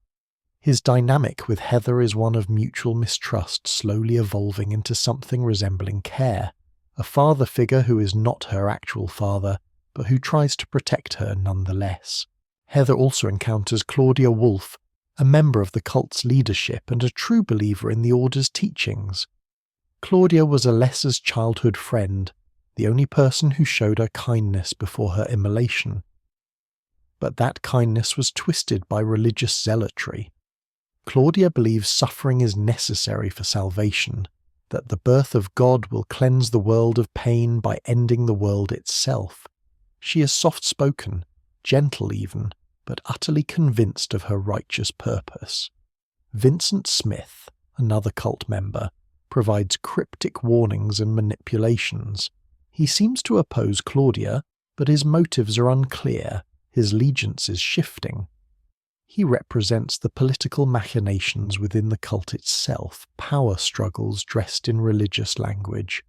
His dynamic with Heather is one of mutual mistrust slowly evolving into something resembling care, a father figure who is not her actual father, but who tries to protect her nonetheless. Heather also encounters Claudia Wolf, a member of the cult's leadership and a true believer in the Order's teachings. Claudia was Alessa's childhood friend, the only person who showed her kindness before her immolation. But that kindness was twisted by religious zealotry. Claudia believes suffering is necessary for salvation, that the birth of God will cleanse the world of pain by ending the world itself. She is soft-spoken, gentle even, but utterly convinced of her righteous purpose. Vincent Smith, another cult member, provides cryptic warnings and manipulations. He seems to oppose Claudia, but his motives are unclear, his allegiance is shifting. He represents the political machinations within the cult itself, power struggles dressed in religious language.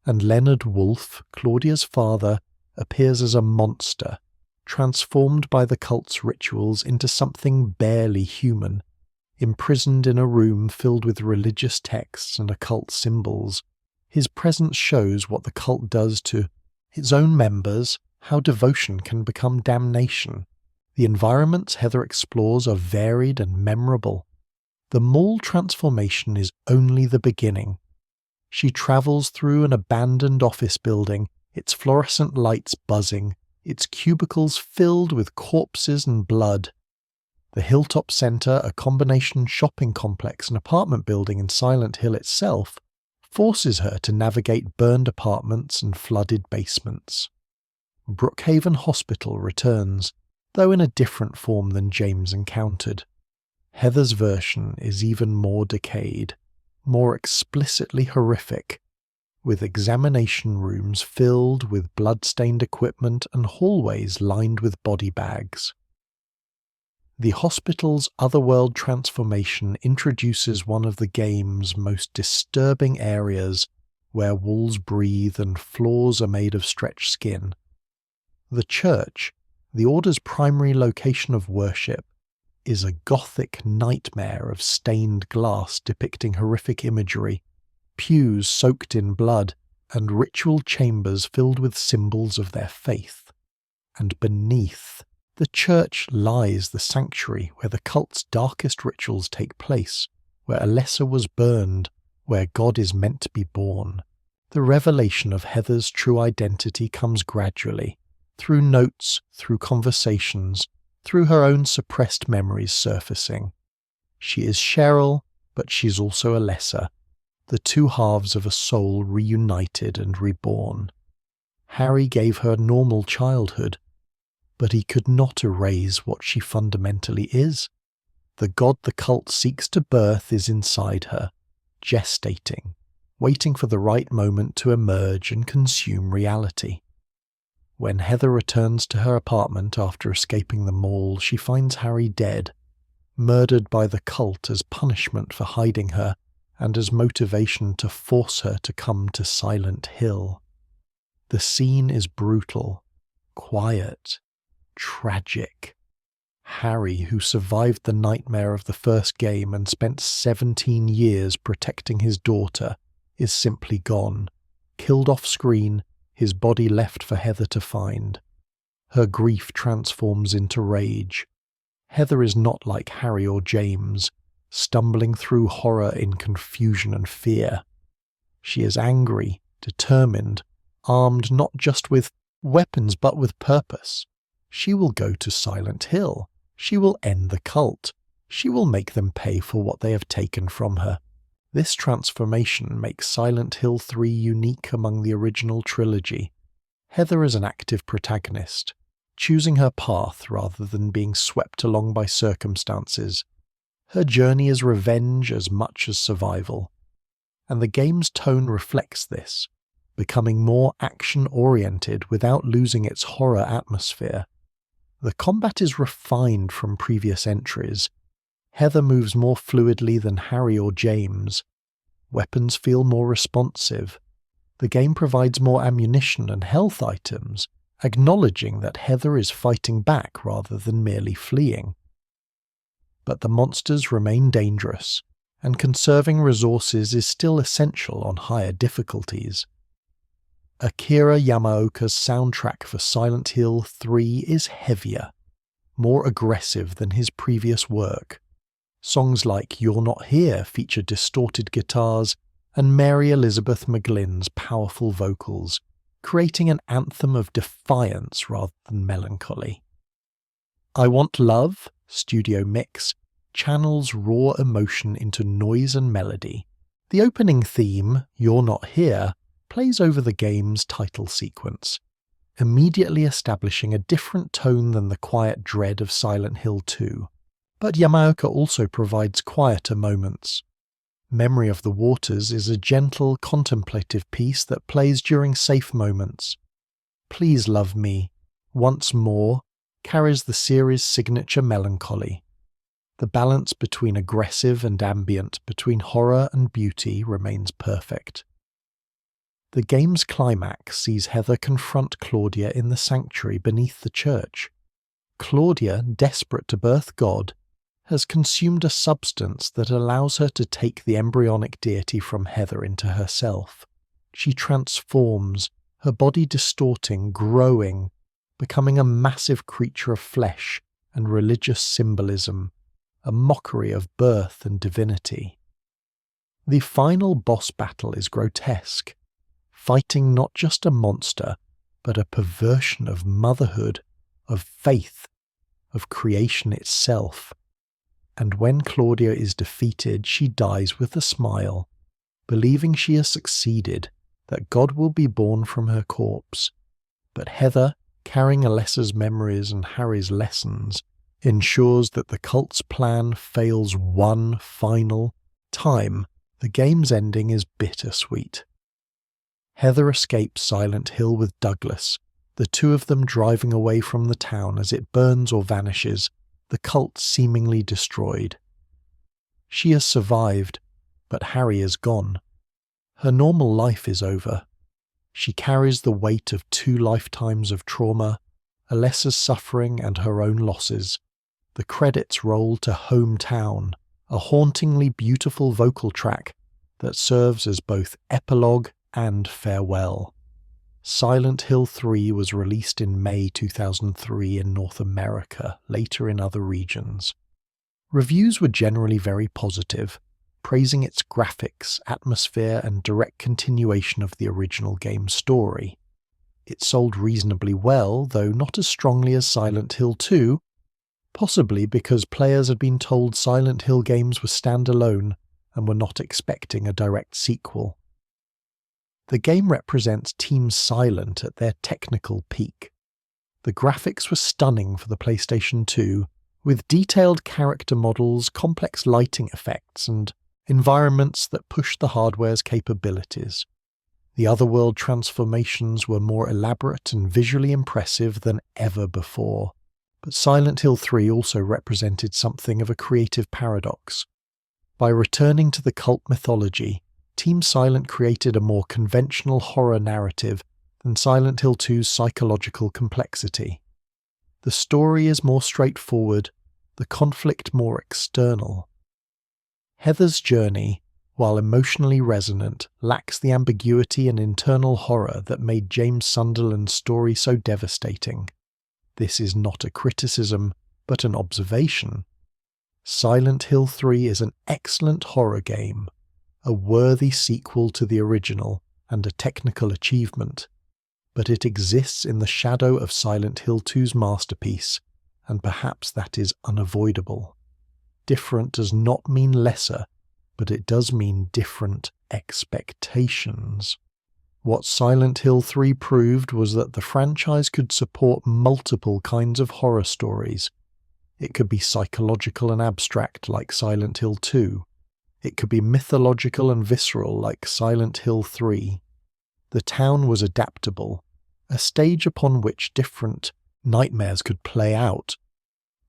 And Leonard Wolfe, Claudia's father, appears as a monster, transformed by the cult's rituals into something barely human, imprisoned in a room filled with religious texts and occult symbols. His presence shows what the cult does to its own members, how devotion can become damnation. The environments Heather explores are varied and memorable. The mall transformation is only the beginning. She travels through an abandoned office building, its fluorescent lights buzzing, its cubicles filled with corpses and blood. The Hilltop Centre, a combination shopping complex and apartment building in Silent Hill itself, forces her to navigate burned apartments and flooded basements. Brookhaven Hospital returns, though in a different form than James encountered. Heather's version is even more decayed, more explicitly horrific, with examination rooms filled with blood-stained equipment and hallways lined with body bags. The hospital's otherworld transformation introduces one of the game's most disturbing areas, where walls breathe and floors are made of stretched skin. The church, the Order's primary location of worship, is a gothic nightmare of stained glass depicting horrific imagery, pews soaked in blood, and ritual chambers filled with symbols of their faith. And beneath, the church lies the sanctuary where the cult's darkest rituals take place, where Alessa was burned, where God is meant to be born. The revelation of Heather's true identity comes gradually, through notes, through conversations, through her own suppressed memories surfacing. She is Cheryl, but she's also Alessa, the two halves of a soul reunited and reborn. Harry gave her a normal childhood, but he could not erase what she fundamentally is. The God the cult seeks to birth is inside her, gestating, waiting for the right moment to emerge and consume reality. When Heather returns to her apartment after escaping the mall, she finds Harry dead, murdered by the cult as punishment for hiding her and as motivation to force her to come to Silent Hill. The scene is brutal, quiet, tragic. Harry, who survived the nightmare of the first game and spent 17 years protecting his daughter, is simply gone, killed off screen, his body left for Heather to find. Her grief transforms into rage. Heather is not like Harry or James, stumbling through horror in confusion and fear. She is angry, determined, armed not just with weapons but with purpose. She will go to Silent Hill. She will end the cult. She will make them pay for what they have taken from her. This transformation makes Silent Hill 3 unique among the original trilogy. Heather is an active protagonist, choosing her path rather than being swept along by circumstances. Her journey is revenge as much as survival, and the game's tone reflects this, becoming more action-oriented without losing its horror atmosphere. The combat is refined from previous entries. Heather moves more fluidly than Harry or James. Weapons feel more responsive. The game provides more ammunition and health items, acknowledging that Heather is fighting back rather than merely fleeing. But the monsters remain dangerous, and conserving resources is still essential on higher difficulties. Akira Yamaoka's soundtrack for Silent Hill 3 is heavier, more aggressive than his previous work. Songs like You're Not Here feature distorted guitars and Mary Elizabeth McGlynn's powerful vocals, creating an anthem of defiance rather than melancholy. I Want Love, studio mix, channels raw emotion into noise and melody. The opening theme, You're Not Here, plays over the game's title sequence, immediately establishing a different tone than the quiet dread of Silent Hill 2. But Yamaoka also provides quieter moments. Memory of the Waters is a gentle, contemplative piece that plays during safe moments. Please Love Me, Once More, carries the series' signature melancholy. The balance between aggressive and ambient, between horror and beauty, remains perfect. The game's climax sees Heather confront Claudia in the sanctuary beneath the church. Claudia, desperate to birth God, has consumed a substance that allows her to take the embryonic deity from Heather into herself. She transforms, her body distorting, growing, becoming a massive creature of flesh and religious symbolism, a mockery of birth and divinity. The final boss battle is grotesque, fighting not just a monster, but a perversion of motherhood, of faith, of creation itself. And when Claudia is defeated, she dies with a smile, believing she has succeeded, that God will be born from her corpse. But Heather, carrying Alessa's memories and Harry's lessons, ensures that the cult's plan fails one final time. The game's ending is bittersweet. Heather escapes Silent Hill with Douglas, the two of them driving away from the town as it burns or vanishes, the cult seemingly destroyed. She has survived, but Harry is gone. Her normal life is over. She carries the weight of 2 lifetimes of trauma, Alessa's suffering and her own losses, the credits roll to Hometown, a hauntingly beautiful vocal track that serves as both epilogue and farewell. Silent Hill 3 was released in May 2003 in North America, later in other regions. Reviews were generally very positive, praising its graphics, atmosphere, and direct continuation of the original game's story. It sold reasonably well, though not as strongly as Silent Hill 2, possibly because players had been told Silent Hill games were standalone and were not expecting a direct sequel. The game represents Team Silent at their technical peak. The graphics were stunning for the PlayStation 2, with detailed character models, complex lighting effects, and environments that pushed the hardware's capabilities. The otherworld transformations were more elaborate and visually impressive than ever before. But Silent Hill 3 also represented something of a creative paradox. By returning to the cult mythology, Team Silent created a more conventional horror narrative than Silent Hill 2's psychological complexity. The story is more straightforward, the conflict more external. Heather's journey, while emotionally resonant, lacks the ambiguity and internal horror that made James Sunderland's story so devastating. This is not a criticism, but an observation. Silent Hill 3 is an excellent horror game, a worthy sequel to the original and a technical achievement, but it exists in the shadow of Silent Hill 2's masterpiece, and perhaps that is unavoidable. Different does not mean lesser, but it does mean different expectations. What Silent Hill 3 proved was that the franchise could support multiple kinds of horror stories. It could be psychological and abstract like Silent Hill 2. It could be mythological and visceral like Silent Hill 3. The town was adaptable, a stage upon which different nightmares could play out,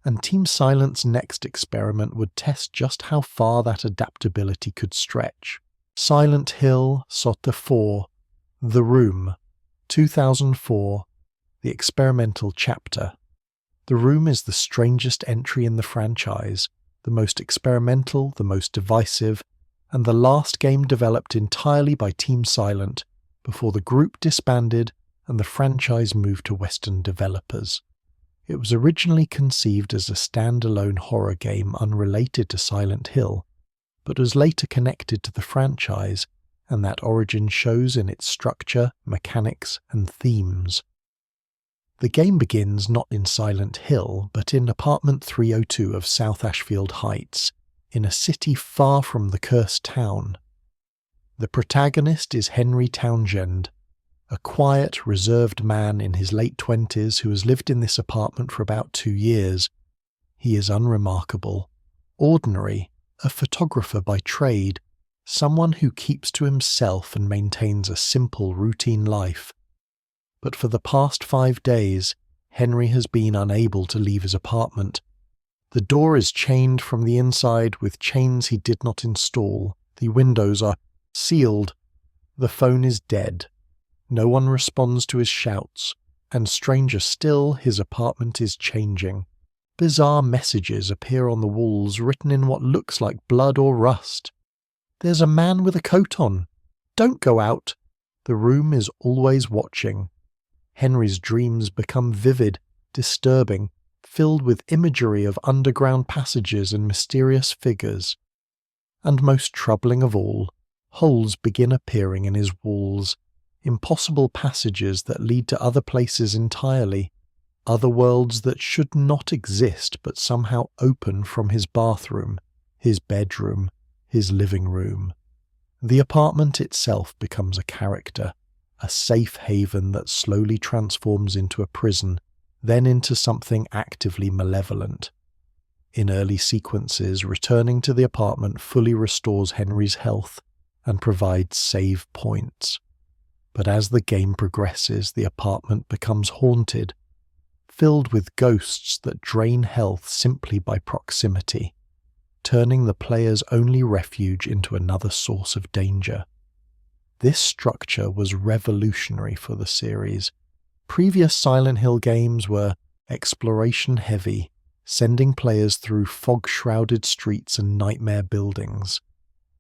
and Team Silent's next experiment would test just how far that adaptability could stretch. Silent Hill Sota 4, The Room, 2004, the experimental chapter. The Room is the strangest entry in the franchise, the most experimental, the most divisive, and the last game developed entirely by Team Silent before the group disbanded and the franchise moved to Western developers. It was originally conceived as a standalone horror game unrelated to Silent Hill, but was later connected to the franchise, and that origin shows in its structure, mechanics, and themes. The game begins not in Silent Hill, but in apartment 302 of South Ashfield Heights, in a city far from the cursed town. The protagonist is Henry Townshend, a quiet, reserved man in his late 20s who has lived in this apartment for about 2 years. He is unremarkable, ordinary, a photographer by trade, someone who keeps to himself and maintains a simple, routine life. But for the past 5 days, Henry has been unable to leave his apartment. The door is chained from the inside with chains he did not install. The windows are sealed. The phone is dead. No one responds to his shouts, and stranger still, his apartment is changing. Bizarre messages appear on the walls written in what looks like blood or rust. There's a man with a coat on. Don't go out. The room is always watching. Henry's dreams become vivid, disturbing, filled with imagery of underground passages and mysterious figures. And most troubling of all, holes begin appearing in his walls, impossible passages that lead to other places entirely, other worlds that should not exist but somehow open from his bathroom, his bedroom, his living room. The apartment itself becomes a character, a safe haven that slowly transforms into a prison, then into something actively malevolent. In early sequences, returning to the apartment fully restores Henry's health and provides save points. But as the game progresses, the apartment becomes haunted, filled with ghosts that drain health simply by proximity, turning the player's only refuge into another source of danger. This structure was revolutionary for the series. Previous Silent Hill games were exploration-heavy, sending players through fog-shrouded streets and nightmare buildings.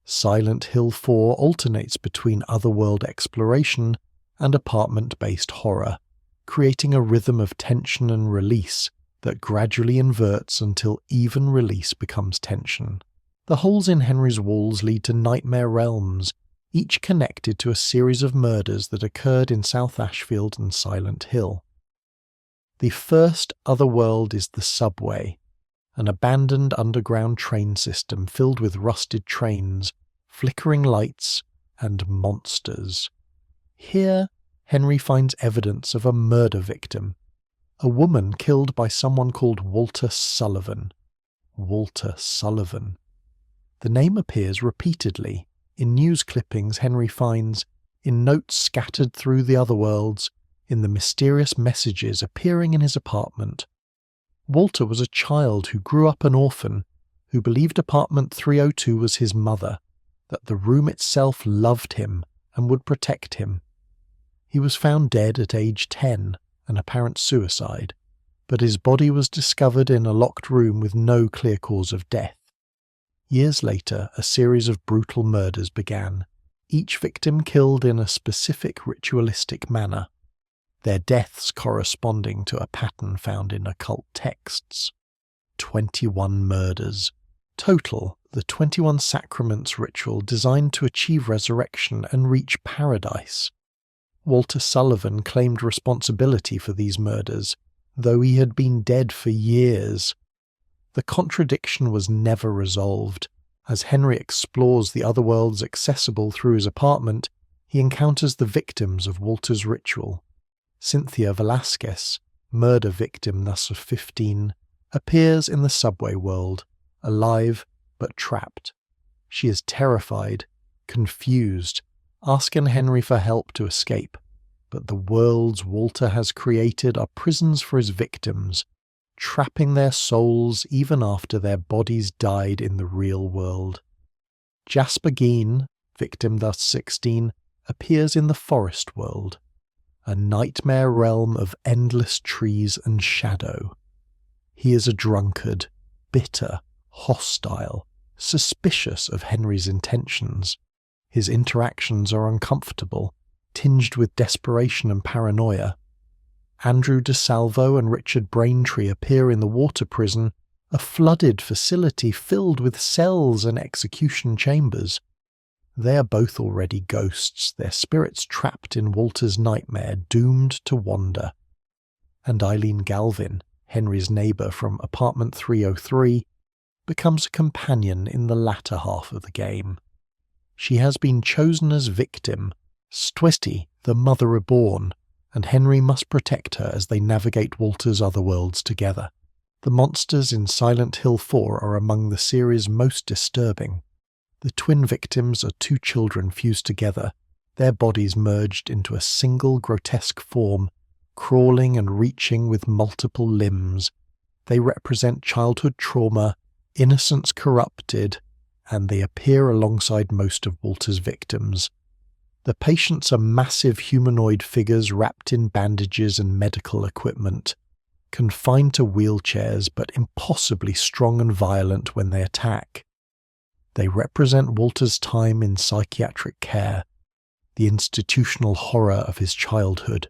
Silent Hill 4 alternates between otherworld exploration and apartment-based horror, creating a rhythm of tension and release that gradually inverts until even release becomes tension. The holes in Henry's walls lead to nightmare realms, each connected to a series of murders that occurred in South Ashfield and Silent Hill. The first otherworld is the subway, an abandoned underground train system filled with rusted trains, flickering lights, and monsters. Here, Henry finds evidence of a murder victim, a woman killed by someone called Walter Sullivan. Walter Sullivan. The name appears repeatedly in news clippings Henry finds, in notes scattered through the other worlds, in the mysterious messages appearing in his apartment. Walter was a child who grew up an orphan, who believed apartment 302 was his mother, that the room itself loved him and would protect him. He was found dead at age 10, an apparent suicide, but his body was discovered in a locked room with no clear cause of death. Years later, a series of brutal murders began, each victim killed in a specific ritualistic manner, their deaths corresponding to a pattern found in occult texts. 21 murders. Total, the 21 Sacraments ritual designed to achieve resurrection and reach paradise. Walter Sullivan claimed responsibility for these murders, though he had been dead for years. The contradiction was never resolved. As Henry explores the other worlds accessible through his apartment, he encounters the victims of Walter's ritual. Cynthia Velasquez, murder victim thus of 15, appears in the subway world, alive but trapped. She is terrified, confused, asking Henry for help to escape, but the worlds Walter has created are prisons for his victims, trapping their souls even after their bodies died in the real world. Jasper Geen, victim thus 16, appears in the forest world, a nightmare realm of endless trees and shadow. He is a drunkard, bitter, hostile, suspicious of Henry's intentions. His interactions are uncomfortable, tinged with desperation and paranoia. Andrew DeSalvo and Richard Braintree appear in the water prison, a flooded facility filled with cells and execution chambers. They are both already ghosts, their spirits trapped in Walter's nightmare, doomed to wander. And Eileen Galvin, Henry's neighbour from apartment 303, becomes a companion in the latter half of the game. She has been chosen as victim, Stwesty, the Mother Reborn, and Henry must protect her as they navigate Walter's other worlds together. The monsters in Silent Hill 4 are among the series' most disturbing. The twin victims are two children fused together, their bodies merged into a single grotesque form, crawling and reaching with multiple limbs. They represent childhood trauma, innocence corrupted, and they appear alongside most of Walter's victims. The patients are massive humanoid figures wrapped in bandages and medical equipment, confined to wheelchairs but impossibly strong and violent when they attack. They represent Walter's time in psychiatric care, the institutional horror of his childhood.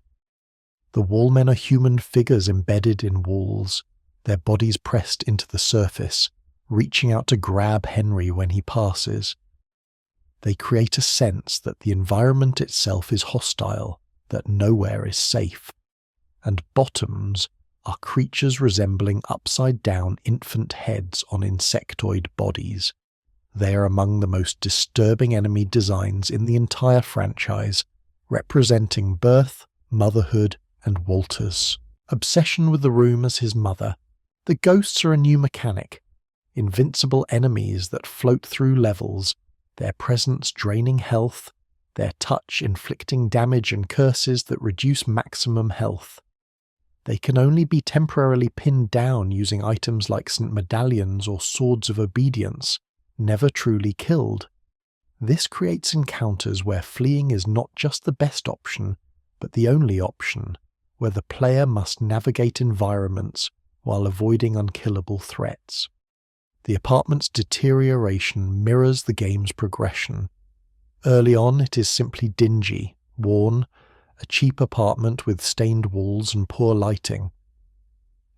The wallmen are human figures embedded in walls, their bodies pressed into the surface, reaching out to grab Henry when he passes. They create a sense that the environment itself is hostile, that nowhere is safe. And bottoms are creatures resembling upside-down infant heads on insectoid bodies. They are among the most disturbing enemy designs in the entire franchise, representing birth, motherhood, and Walter's obsession with the room as his mother. The ghosts are a new mechanic, invincible enemies that float through levels, their presence draining health, their touch inflicting damage and curses that reduce maximum health. They can only be temporarily pinned down using items like St. Medallions or Swords of Obedience, never truly killed. This creates encounters where fleeing is not just the best option, but the only option, where the player must navigate environments while avoiding unkillable threats. The apartment's deterioration mirrors the game's progression. Early on, it is simply dingy, worn, a cheap apartment with stained walls and poor lighting.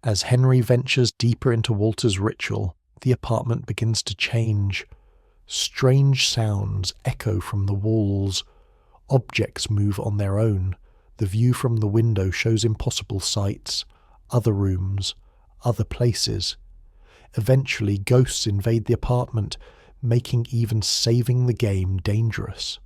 As Henry ventures deeper into Walter's ritual, the apartment begins to change. Strange sounds echo from the walls. Objects move on their own. The view from the window shows impossible sights, other rooms, other places. Eventually, ghosts invade the apartment, making even saving the game dangerous.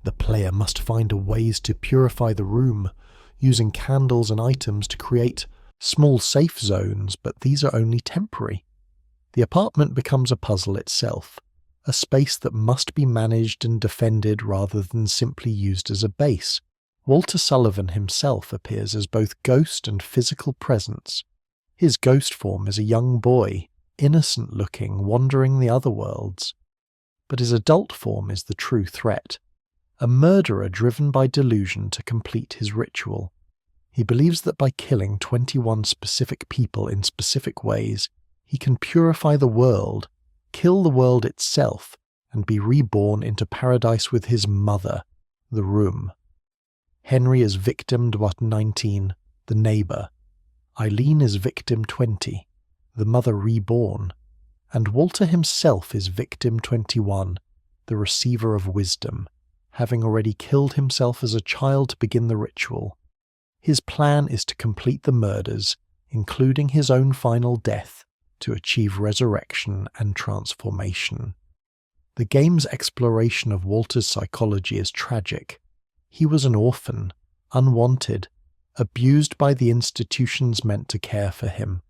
The player must find ways to purify the room, using candles and items to create small safe zones, but these are only temporary. The apartment becomes a puzzle itself, a space that must be managed and defended rather than simply used as a base. Walter Sullivan himself appears as both ghost and physical presence. His ghost form is a young boy, innocent-looking, wandering the other worlds. But his adult form is the true threat, a murderer driven by delusion to complete his ritual. He believes that by killing 21 specific people in specific ways, he can purify the world, kill the world itself, and be reborn into paradise with his mother, the room. Henry is victim 19, the neighbour. Eileen is victim 20, the mother reborn. And Walter himself is victim 21, the receiver of wisdom, having already killed himself as a child to begin the ritual. His plan is to complete the murders, including his own final death, to achieve resurrection and transformation. The game's exploration of Walter's psychology is tragic. He was an orphan, unwanted, abused by the institutions meant to care for him.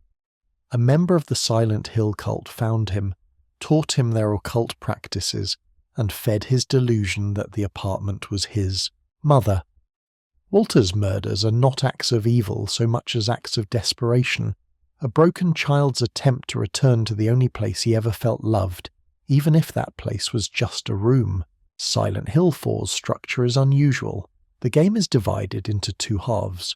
A member of the Silent Hill cult found him, taught him their occult practices, and fed his delusion that the apartment was his mother. Walter's murders are not acts of evil so much as acts of desperation, a broken child's attempt to return to the only place he ever felt loved, even if that place was just a room. Silent Hill 4's structure is unusual. The game is divided into two halves.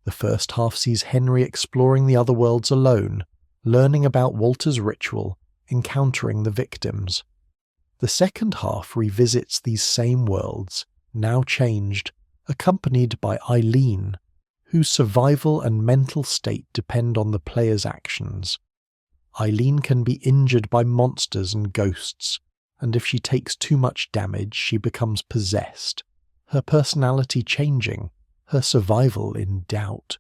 The first half sees Henry exploring the other worlds alone, learning about Walter's ritual, encountering the victims. The second half revisits these same worlds, now changed, accompanied by Eileen, whose survival and mental state depend on the player's actions. Eileen can be injured by monsters and ghosts, and if she takes too much damage, she becomes possessed, her personality changing, her survival in doubt.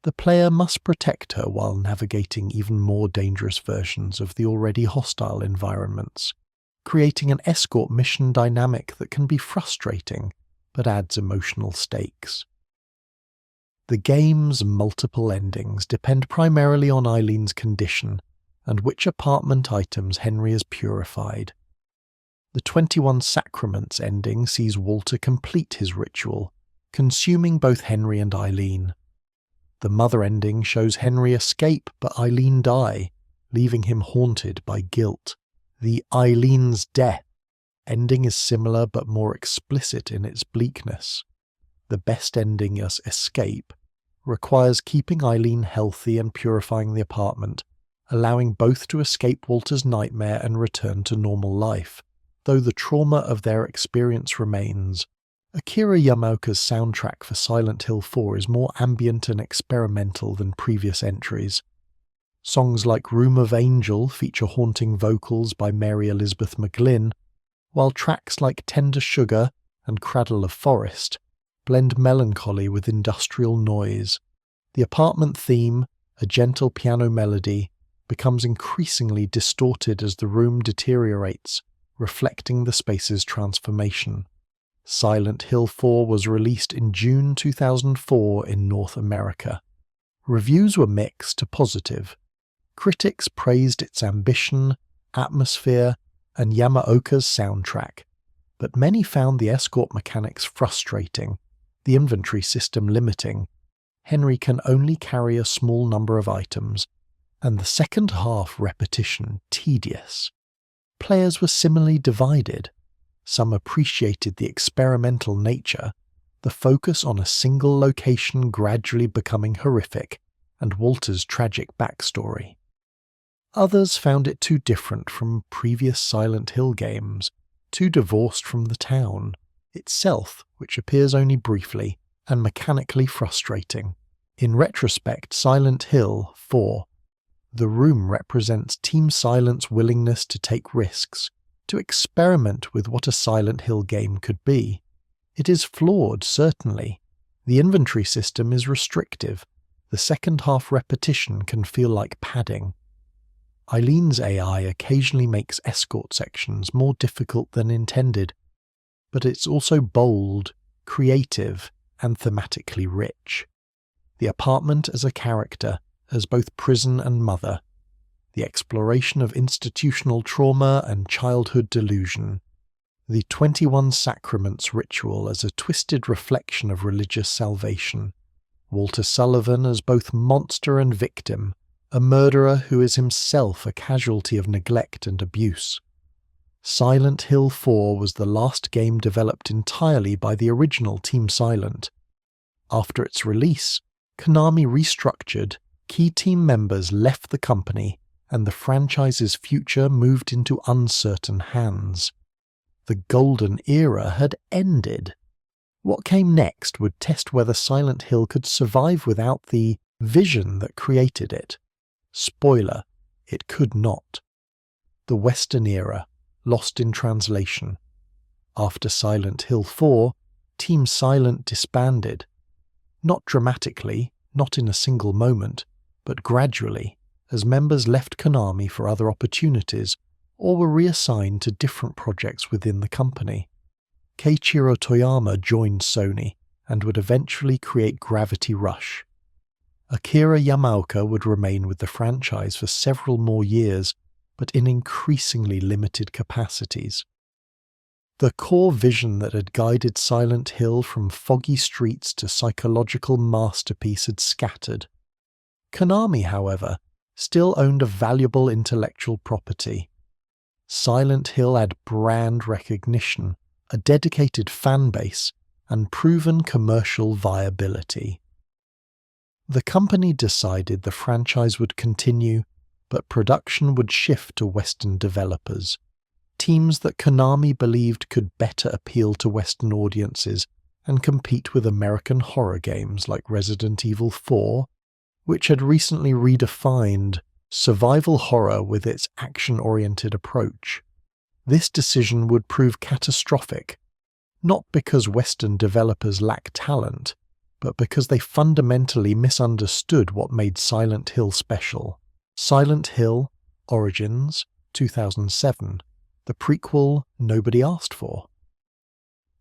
The player must protect her while navigating even more dangerous versions of the already hostile environments, creating an escort mission dynamic that can be frustrating, but adds emotional stakes. The game's multiple endings depend primarily on Eileen's condition and which apartment items Henry has purified. The 21 Sacraments ending sees Walter complete his ritual, consuming both Henry and Eileen. The Mother ending shows Henry escape but Eileen die, leaving him haunted by guilt. The Eileen's Death ending is similar but more explicit in its bleakness. The best ending as Escape requires keeping Eileen healthy and purifying the apartment, allowing both to escape Walter's nightmare and return to normal life, though the trauma of their experience remains. Akira Yamaoka's soundtrack for Silent Hill 4 is more ambient and experimental than previous entries. Songs like Room of Angel feature haunting vocals by Mary Elizabeth McGlynn, while tracks like Tender Sugar and Cradle of Forest blend melancholy with industrial noise. The apartment theme, a gentle piano melody, becomes increasingly distorted as the room deteriorates, reflecting the space's transformation. Silent Hill 4 was released in June 2004 in North America. Reviews were mixed to positive. Critics praised its ambition, atmosphere, and Yamaoka's soundtrack, but many found the escort mechanics frustrating, the inventory system limiting. Henry can only carry a small number of items, and the second half repetition tedious. Players were similarly divided. Some appreciated the experimental nature, the focus on a single location gradually becoming horrific, and Walter's tragic backstory. Others found it too different from previous Silent Hill games, too divorced from the town itself, which appears only briefly, and mechanically frustrating. In retrospect, Silent Hill 4. The Room represents Team Silent's willingness to take risks, to experiment with what a Silent Hill game could be. It is flawed, certainly. The inventory system is restrictive. The second half repetition can feel like padding. Eileen's AI occasionally makes escort sections more difficult than intended, but it's also bold, creative, and thematically rich. The apartment as a character, as both prison and mother, the exploration of institutional trauma and childhood delusion, the 21 Sacraments ritual as a twisted reflection of religious salvation, Walter Sullivan as both monster and victim, a murderer who is himself a casualty of neglect and abuse. Silent Hill 4 was the last game developed entirely by the original Team Silent. After its release, Konami restructured, key team members left the company, and the franchise's future moved into uncertain hands. The golden era had ended. What came next would test whether Silent Hill could survive without the vision that created it. Spoiler, it could not. The Western era, lost in translation. After Silent Hill 4, Team Silent disbanded. Not dramatically, not in a single moment, but gradually, as members left Konami for other opportunities or were reassigned to different projects within the company. Keiichiro Toyama joined Sony and would eventually create Gravity Rush. Akira Yamaoka would remain with the franchise for several more years, but in increasingly limited capacities. The core vision that had guided Silent Hill from foggy streets to psychological masterpiece had scattered. Konami, however, still owned a valuable intellectual property. Silent Hill had brand recognition, a dedicated fan base, and proven commercial viability. The company decided the franchise would continue, but production would shift to Western developers, teams that Konami believed could better appeal to Western audiences and compete with American horror games like Resident Evil 4, which had recently redefined survival horror with its action-oriented approach. This decision would prove catastrophic, not because Western developers lack talent, but because they fundamentally misunderstood what made Silent Hill special. Silent Hill Origins, 2007, the prequel nobody asked for.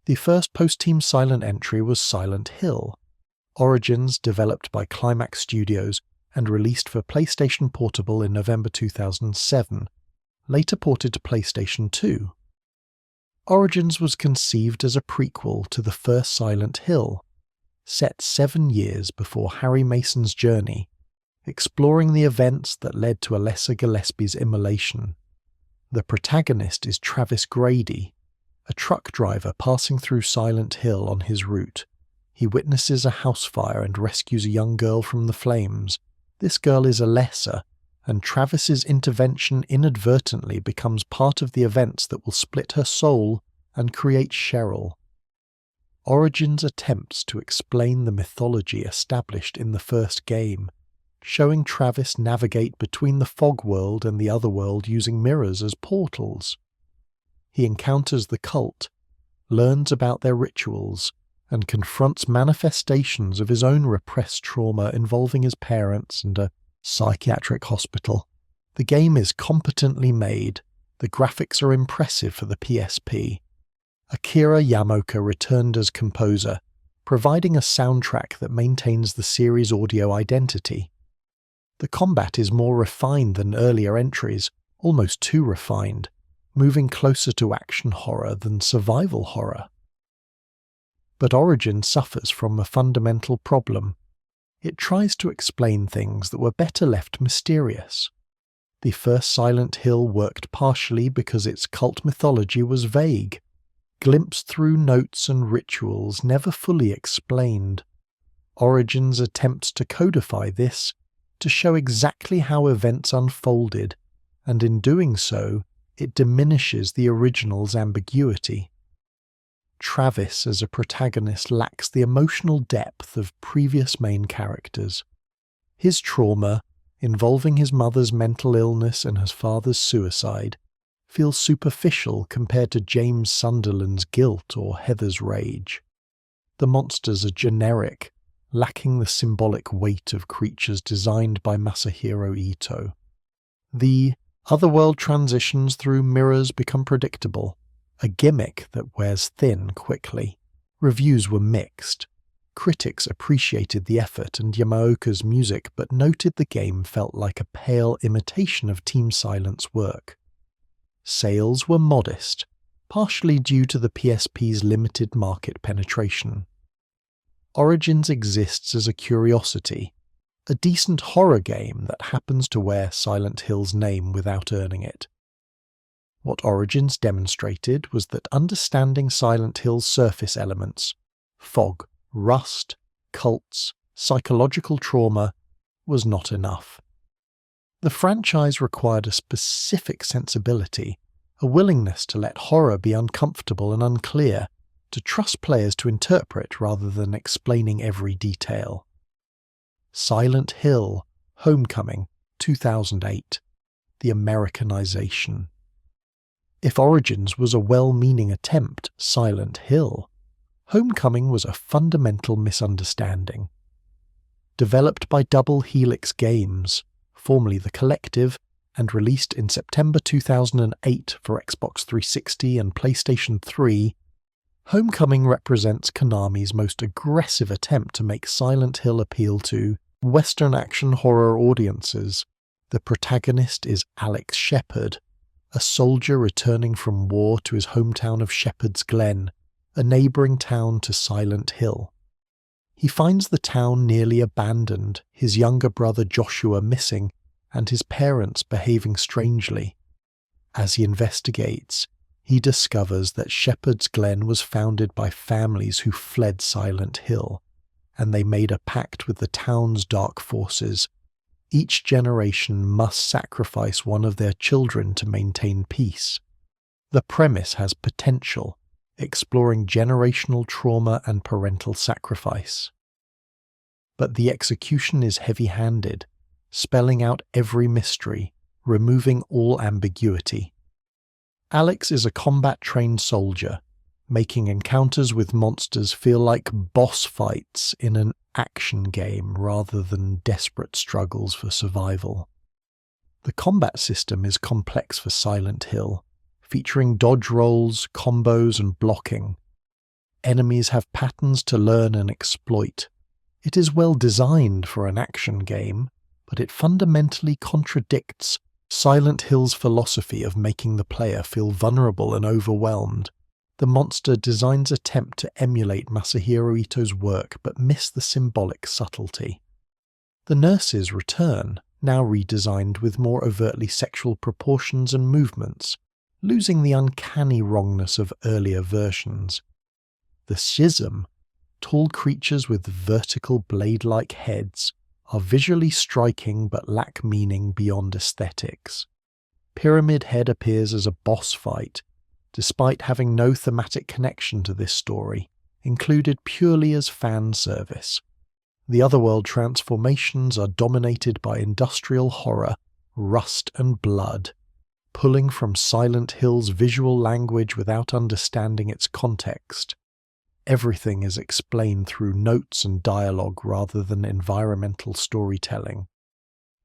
The first post-Team Silent entry was Silent Hill. Origins, developed by Climax Studios and released for PlayStation Portable in November 2007, later ported to PlayStation 2. Origins was conceived as a prequel to the first Silent Hill, set 7 years before Harry Mason's journey, exploring the events that led to Alessa Gillespie's immolation. The protagonist is Travis Grady, a truck driver passing through Silent Hill on his route. He witnesses a house fire and rescues a young girl from the flames. This girl is Alessa, and Travis's intervention inadvertently becomes part of the events that will split her soul and create Cheryl. Origins attempts to explain the mythology established in the first game, showing Travis navigate between the fog world and the other world using mirrors as portals. He encounters the cult, learns about their rituals, and confronts manifestations of his own repressed trauma involving his parents and a psychiatric hospital. The game is competently made, the graphics are impressive for the PSP. Akira Yamaoka returned as composer, providing a soundtrack that maintains the series' audio identity. The combat is more refined than earlier entries, almost too refined, moving closer to action horror than survival horror. But Origin suffers from a fundamental problem. It tries to explain things that were better left mysterious. The first Silent Hill worked partially because its cult mythology was vague, glimpsed through notes and rituals never fully explained. Origins attempts to codify this to show exactly how events unfolded, and in doing so, it diminishes the original's ambiguity. Travis as a protagonist lacks the emotional depth of previous main characters. His trauma, involving his mother's mental illness and his father's suicide, feels superficial compared to James Sunderland's guilt or Heather's rage. The monsters are generic, lacking the symbolic weight of creatures designed by Masahiro Ito. The otherworld transitions through mirrors become predictable, a gimmick that wears thin quickly. Reviews were mixed. Critics appreciated the effort and Yamaoka's music, but noted the game felt like a pale imitation of Team Silent's work. Sales were modest, partially due to the PSP's limited market penetration. Origins exists as a curiosity, a decent horror game that happens to wear Silent Hill's name without earning it. What Origins demonstrated was that understanding Silent Hill's surface elements, fog, rust, cults, psychological trauma, was not enough. The franchise required a specific sensibility, a willingness to let horror be uncomfortable and unclear, to trust players to interpret rather than explaining every detail. Silent Hill, Homecoming, 2008. The Americanization. If Origins was a well-meaning attempt, Silent Hill, Homecoming was a fundamental misunderstanding. Developed by Double Helix Games, formerly The Collective, and released in September 2008 for Xbox 360 and PlayStation 3, Homecoming represents Konami's most aggressive attempt to make Silent Hill appeal to Western action horror audiences. The protagonist is Alex Shepard, a soldier returning from war to his hometown of Shepherd's Glen, a neighbouring town to Silent Hill. He finds the town nearly abandoned, his younger brother Joshua missing, and his parents behaving strangely. As he investigates, he discovers that Shepherd's Glen was founded by families who fled Silent Hill, and they made a pact with the town's dark forces. Each generation must sacrifice one of their children to maintain peace. The premise has potential, exploring generational trauma and parental sacrifice. But the execution is heavy-handed, spelling out every mystery, removing all ambiguity. Alex is a combat-trained soldier, making encounters with monsters feel like boss fights in an action game rather than desperate struggles for survival. The combat system is complex for Silent Hill, featuring dodge rolls, combos, and blocking. Enemies have patterns to learn and exploit. It is well designed for an action game, but it fundamentally contradicts Silent Hill's philosophy of making the player feel vulnerable and overwhelmed. The monster designs attempt to emulate Masahiro Ito's work but miss the symbolic subtlety. The nurses return, now redesigned with more overtly sexual proportions and movements, losing the uncanny wrongness of earlier versions. The Schism, tall creatures with vertical blade-like heads, are visually striking but lack meaning beyond aesthetics. Pyramid Head appears as a boss fight, despite having no thematic connection to this story, included purely as fan service. The otherworld transformations are dominated by industrial horror, rust and blood, pulling from Silent Hill's visual language without understanding its context. Everything is explained through notes and dialogue rather than environmental storytelling.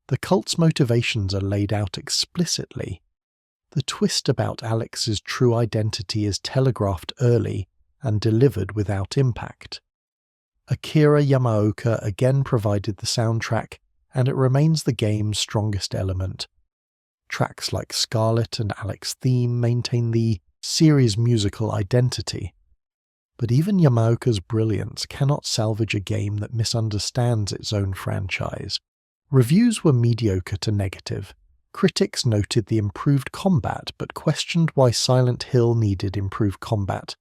The cult's motivations are laid out explicitly. The twist about Alex's true identity is telegraphed early and delivered without impact. Akira Yamaoka again provided the soundtrack, and it remains the game's strongest element. Tracks like Scarlet and Alex Theme maintain the series' musical identity. But even Yamaoka's brilliance cannot salvage a game that misunderstands its own franchise. Reviews were mediocre to negative. Critics noted the improved combat but questioned why Silent Hill needed improved combat.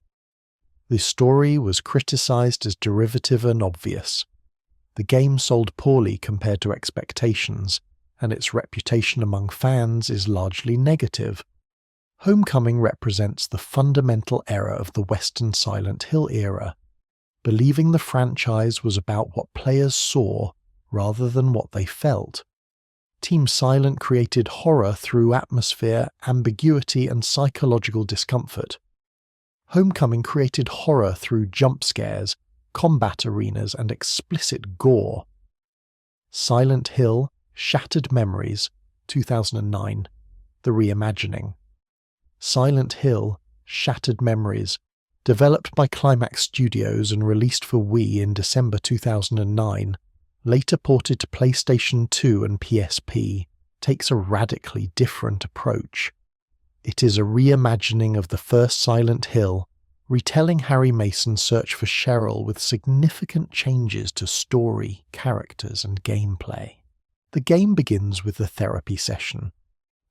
The story was criticized as derivative and obvious. The game sold poorly compared to expectations, and its reputation among fans is largely negative. Homecoming represents the fundamental error of the Western Silent Hill era, believing the franchise was about what players saw rather than what they felt. Team Silent created horror through atmosphere, ambiguity, and psychological discomfort. Homecoming created horror through jump scares, combat arenas, and explicit gore. Silent Hill: Shattered Memories, 2009, the reimagining. Silent Hill: Shattered Memories, developed by Climax Studios and released for Wii in December 2009, later ported to PlayStation 2 and PSP, takes a radically different approach. It is a reimagining of the first Silent Hill, retelling Harry Mason's search for Cheryl with significant changes to story, characters, and gameplay. The game begins with the therapy session.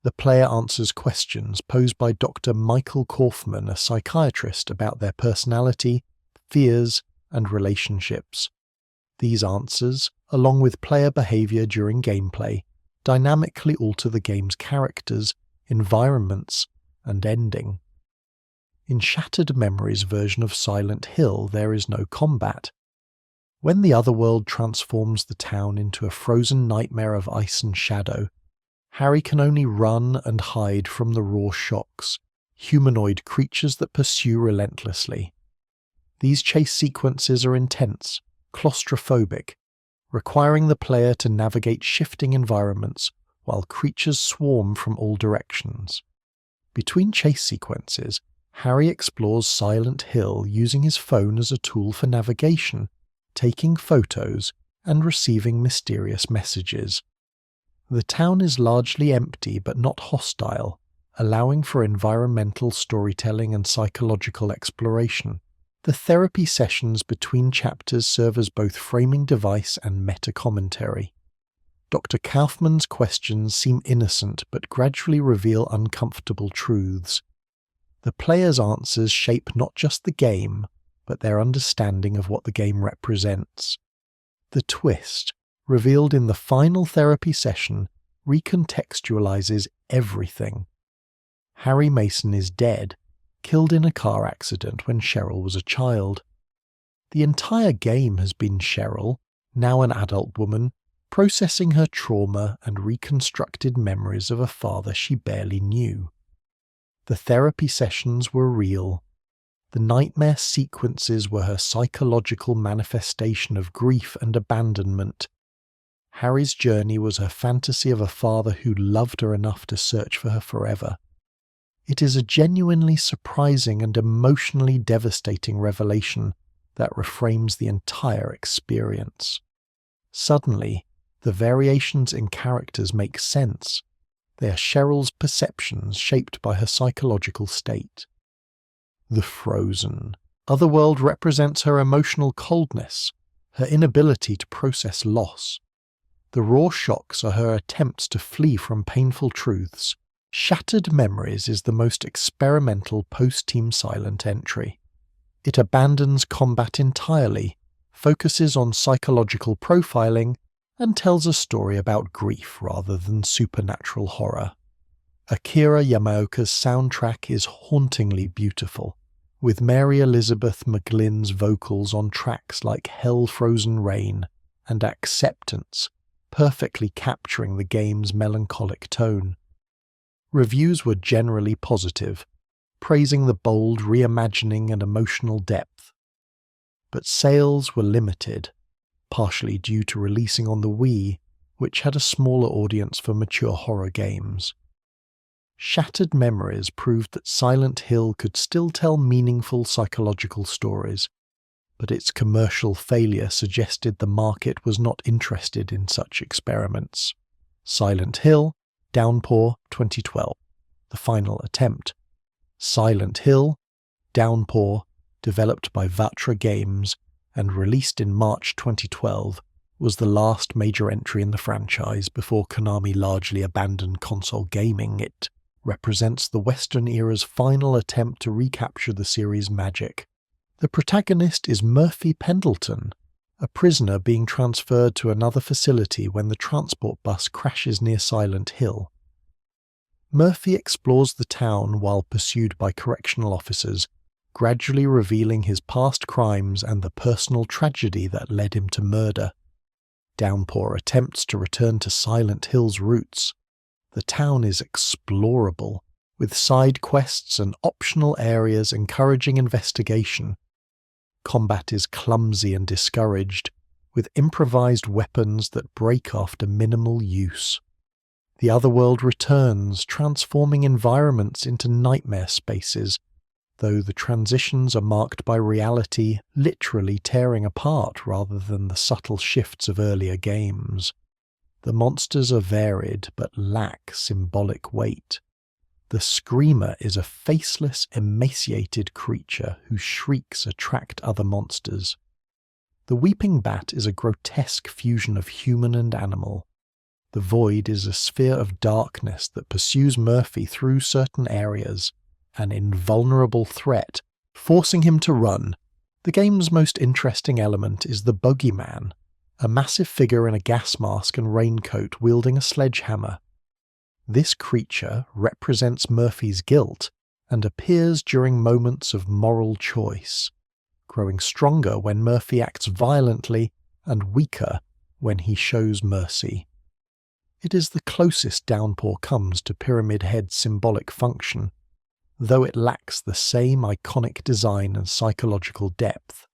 The player answers questions posed by Dr. Michael Kaufman, a psychiatrist, about their personality, fears, and relationships. These answers, along with player behavior during gameplay, dynamically alter the game's characters, environments, and ending. In Shattered Memories' version of Silent Hill, there is no combat. When the otherworld transforms the town into a frozen nightmare of ice and shadow, Harry can only run and hide from the raw shocks, humanoid creatures that pursue relentlessly. These chase sequences are intense, claustrophobic, requiring the player to navigate shifting environments while creatures swarm from all directions. Between chase sequences, Harry explores Silent Hill using his phone as a tool for navigation, taking photos, and receiving mysterious messages. The town is largely empty but not hostile, allowing for environmental storytelling and psychological exploration. The therapy sessions between chapters serve as both framing device and meta-commentary. Dr. Kaufman's questions seem innocent but gradually reveal uncomfortable truths. The player's answers shape not just the game, but their understanding of what the game represents. The twist, revealed in the final therapy session, recontextualizes everything. Harry Mason is dead, killed in a car accident when Cheryl was a child. The entire game has been Cheryl, now an adult woman, processing her trauma and reconstructed memories of a father she barely knew. The therapy sessions were real. The nightmare sequences were her psychological manifestation of grief and abandonment. Harry's journey was her fantasy of a father who loved her enough to search for her forever. It is a genuinely surprising and emotionally devastating revelation that reframes the entire experience. Suddenly, the variations in characters make sense. They are Cheryl's perceptions shaped by her psychological state. The Frozen. Otherworld represents her emotional coldness, her inability to process loss. The raw shocks are her attempts to flee from painful truths. Shattered Memories is the most experimental post-Team Silent entry. It abandons combat entirely, focuses on psychological profiling, and tells a story about grief rather than supernatural horror. Akira Yamaoka's soundtrack is hauntingly beautiful, with Mary Elizabeth McGlynn's vocals on tracks like Hell Frozen Rain and Acceptance, perfectly capturing the game's melancholic tone. Reviews were generally positive, praising the bold reimagining and emotional depth. But sales were limited, partially due to releasing on the Wii, which had a smaller audience for mature horror games. Shattered Memories proved that Silent Hill could still tell meaningful psychological stories, but its commercial failure suggested the market was not interested in such experiments. Silent Hill: Downpour, 2012. The final attempt. Silent Hill: Downpour, developed by Vatra Games and released in March 2012, was the last major entry in the franchise before Konami largely abandoned console gaming. It represents the Western era's final attempt to recapture the series' magic. The protagonist is Murphy Pendleton, a prisoner being transferred to another facility when the transport bus crashes near Silent Hill. Murphy explores the town while pursued by correctional officers, gradually revealing his past crimes and the personal tragedy that led him to murder. Downpour attempts to return to Silent Hill's roots. The town is explorable, with side quests and optional areas encouraging investigation. Combat is clumsy and discouraged, with improvised weapons that break after minimal use. The otherworld returns, transforming environments into nightmare spaces, though the transitions are marked by reality literally tearing apart rather than the subtle shifts of earlier games. The monsters are varied but lack symbolic weight. The Screamer is a faceless, emaciated creature whose shrieks attract other monsters. The Weeping Bat is a grotesque fusion of human and animal. The Void is a sphere of darkness that pursues Murphy through certain areas, an invulnerable threat, forcing him to run. The game's most interesting element is the Bogeyman, a massive figure in a gas mask and raincoat wielding a sledgehammer. This creature represents Murphy's guilt and appears during moments of moral choice, growing stronger when Murphy acts violently and weaker when he shows mercy. It is the closest Downpour comes to Pyramid Head's symbolic function, though it lacks the same iconic design and psychological depth.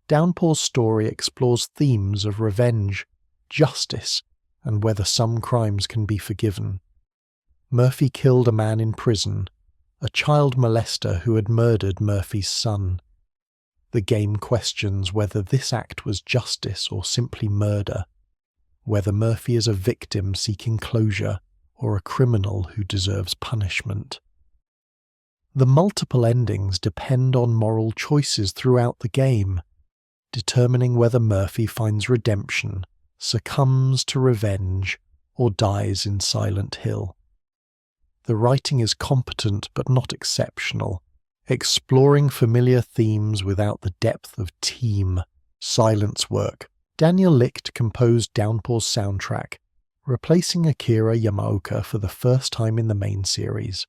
Downpour's story explores themes of revenge, justice, and whether some crimes can be forgiven. Murphy killed a man in prison, a child molester who had murdered Murphy's son. The game questions whether this act was justice or simply murder, whether Murphy is a victim seeking closure or a criminal who deserves punishment. The multiple endings depend on moral choices throughout the game, determining whether Murphy finds redemption, succumbs to revenge, or dies in Silent Hill. The writing is competent but not exceptional, exploring familiar themes without the depth of team, silence work. Daniel Licht composed Downpour's soundtrack, replacing Akira Yamaoka for the first time in the main series.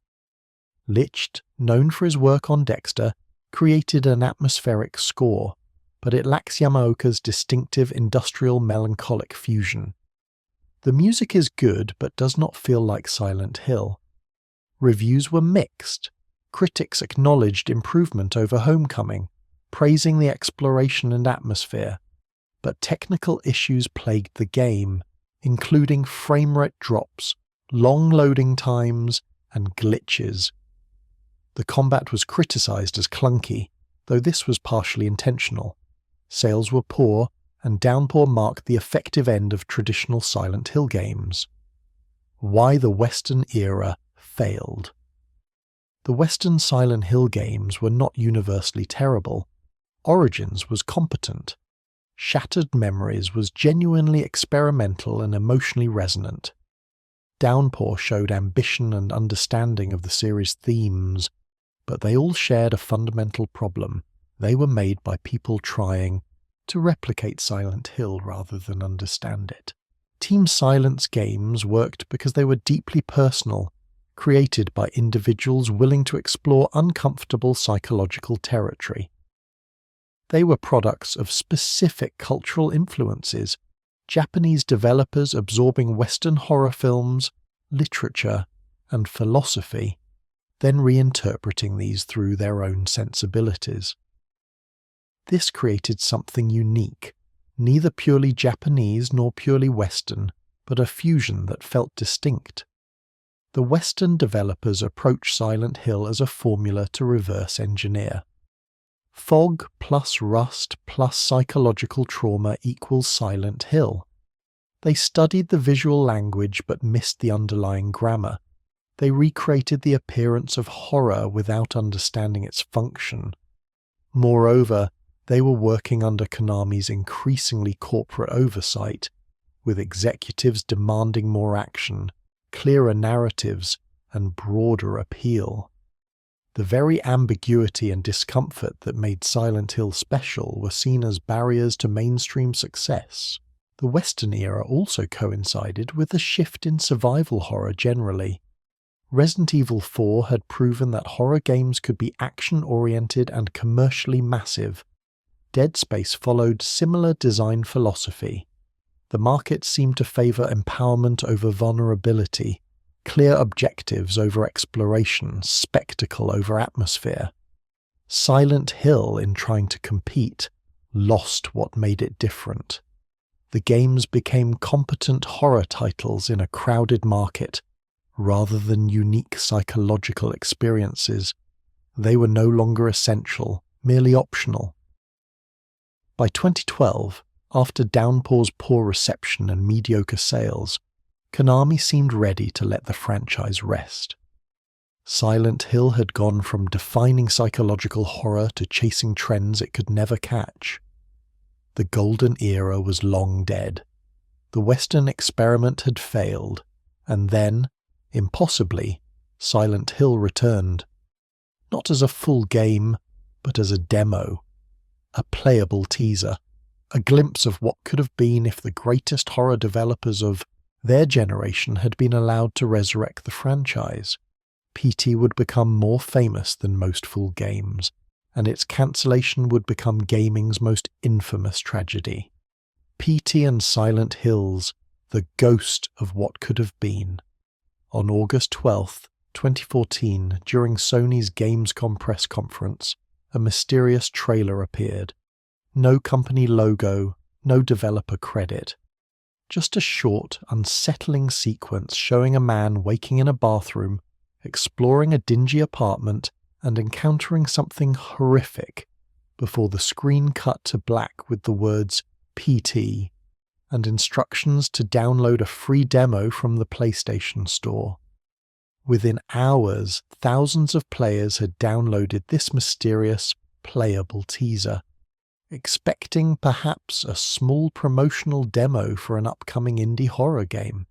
Licht, known for his work on Dexter, created an atmospheric score, but it lacks Yamaoka's distinctive industrial melancholic fusion. The music is good but does not feel like Silent Hill. Reviews were mixed. Critics acknowledged improvement over Homecoming, praising the exploration and atmosphere, but technical issues plagued the game, including frame rate drops, long loading times, and glitches. The combat was criticized as clunky, though this was partially intentional. Sales were poor, and Downpour marked the effective end of traditional Silent Hill games. Why the Western era failed. The Western Silent Hill games were not universally terrible. Origins was competent. Shattered Memories was genuinely experimental and emotionally resonant. Downpour showed ambition and understanding of the series' themes, but they all shared a fundamental problem. They were made by people trying to replicate Silent Hill rather than understand it. Team Silence games worked because they were deeply personal, created by individuals willing to explore uncomfortable psychological territory. They were products of specific cultural influences, Japanese developers absorbing Western horror films, literature, and philosophy, then reinterpreting these through their own sensibilities. This created something unique, neither purely Japanese nor purely Western, but a fusion that felt distinct. The Western developers approached Silent Hill as a formula to reverse engineer. Fog plus rust plus psychological trauma equals Silent Hill. They studied the visual language but missed the underlying grammar. They recreated the appearance of horror without understanding its function. Moreover, they were working under Konami's increasingly corporate oversight, with executives demanding more action, clearer narratives, and broader appeal. The very ambiguity and discomfort that made Silent Hill special were seen as barriers to mainstream success. The Western era also coincided with a shift in survival horror generally. Resident Evil 4 had proven that horror games could be action-oriented and commercially massive. Dead Space followed similar design philosophy. The market seemed to favour empowerment over vulnerability, clear objectives over exploration, spectacle over atmosphere. Silent Hill, in trying to compete, lost what made it different. The games became competent horror titles in a crowded market, rather than unique psychological experiences. They were no longer essential, merely optional. By 2012, after Downpour's poor reception and mediocre sales, Konami seemed ready to let the franchise rest. Silent Hill had gone from defining psychological horror to chasing trends it could never catch. The golden era was long dead. The Western experiment had failed, and then, impossibly, Silent Hill returned. Not as a full game, but as a demo. A playable teaser. A glimpse of what could have been if the greatest horror developers of their generation had been allowed to resurrect the franchise. PT would become more famous than most full games, and its cancellation would become gaming's most infamous tragedy. PT and Silent Hills, the ghost of what could have been. On August 12th, 2014, during Sony's Gamescom press conference, a mysterious trailer appeared. No company logo, no developer credit. Just a short, unsettling sequence showing a man waking in a bathroom, exploring a dingy apartment, and encountering something horrific, before the screen cut to black with the words PT and instructions to download a free demo from the PlayStation Store. Within hours, thousands of players had downloaded this mysterious, playable teaser, expecting perhaps a small promotional demo for an upcoming indie horror game.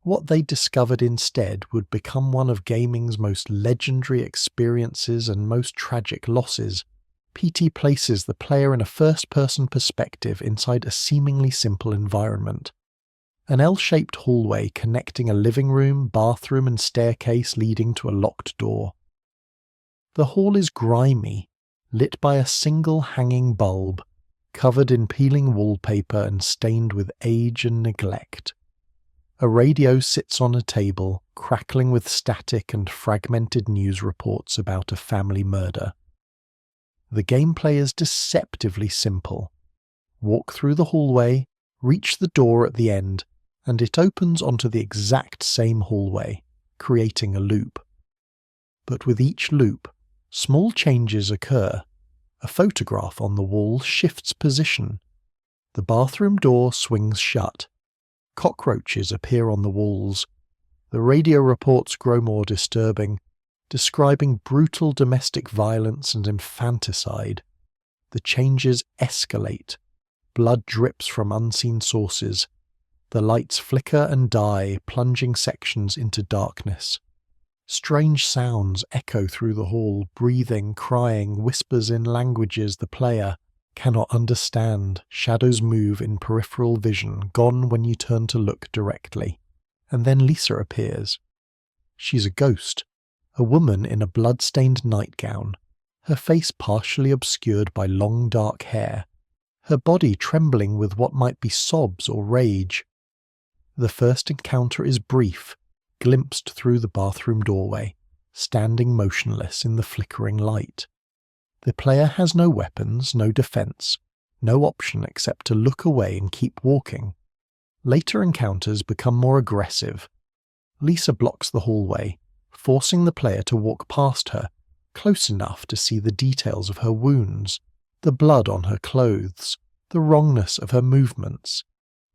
What they discovered instead would become one of gaming's most legendary experiences and most tragic losses. PT places the player in a first-person perspective inside a seemingly simple environment. An L-shaped hallway connecting a living room, bathroom and staircase leading to a locked door. The hall is grimy, lit by a single hanging bulb, covered in peeling wallpaper and stained with age and neglect. A radio sits on a table, crackling with static and fragmented news reports about a family murder. The gameplay is deceptively simple. Walk through the hallway, reach the door at the end, and it opens onto the exact same hallway, creating a loop. But with each loop, small changes occur. A photograph on the wall shifts position. The bathroom door swings shut. Cockroaches appear on the walls. The radio reports grow more disturbing, describing brutal domestic violence and infanticide. The changes escalate. Blood drips from unseen sources. The lights flicker and die, plunging sections into darkness. Strange sounds echo through the hall, breathing, crying, whispers in languages the player cannot understand. Shadows move in peripheral vision, gone when you turn to look directly. And then Lisa appears. She's a ghost, a woman in a blood-stained nightgown, her face partially obscured by long dark hair, her body trembling with what might be sobs or rage. The first encounter is brief, glimpsed through the bathroom doorway, standing motionless in the flickering light. The player has no weapons, no defense, no option except to look away and keep walking. Later encounters become more aggressive. Lisa blocks the hallway, forcing the player to walk past her, close enough to see the details of her wounds, the blood on her clothes, the wrongness of her movements.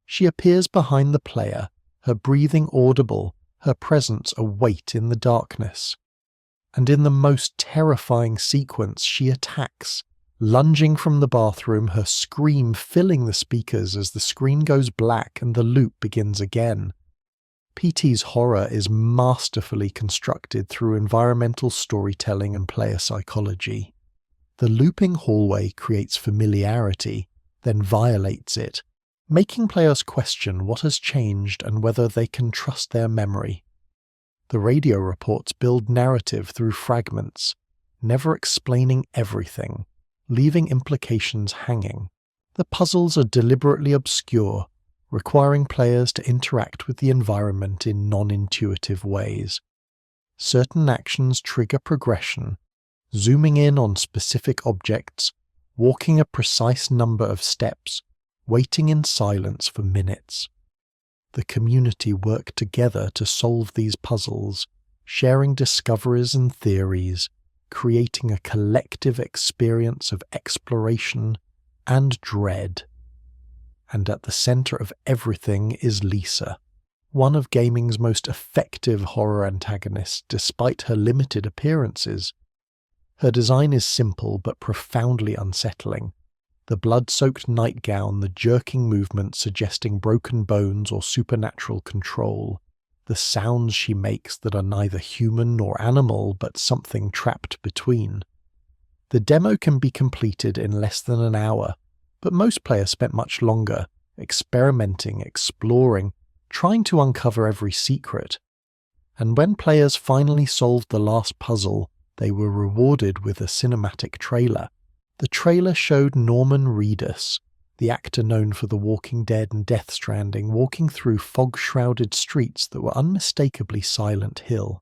She appears behind the player, her breathing audible, her presence a weight in the darkness. And in the most terrifying sequence, she attacks, lunging from the bathroom, her scream filling the speakers as the screen goes black and the loop begins again. PT's horror is masterfully constructed through environmental storytelling and player psychology. The looping hallway creates familiarity, then violates it, making players question what has changed and whether they can trust their memory. The radio reports build narrative through fragments, never explaining everything, leaving implications hanging. The puzzles are deliberately obscure, requiring players to interact with the environment in non-intuitive ways. Certain actions trigger progression, zooming in on specific objects, walking a precise number of steps, waiting in silence for minutes. The community work together to solve these puzzles, sharing discoveries and theories, creating a collective experience of exploration and dread. And at the center of everything is Lisa, one of gaming's most effective horror antagonists despite her limited appearances. Her design is simple but profoundly unsettling. The blood-soaked nightgown, the jerking movements suggesting broken bones or supernatural control, the sounds she makes that are neither human nor animal but something trapped between. The demo can be completed in less than an hour, but most players spent much longer, experimenting, exploring, trying to uncover every secret. And when players finally solved the last puzzle, they were rewarded with a cinematic trailer. The trailer showed Norman Reedus, the actor known for The Walking Dead and Death Stranding, walking through fog-shrouded streets that were unmistakably Silent Hill.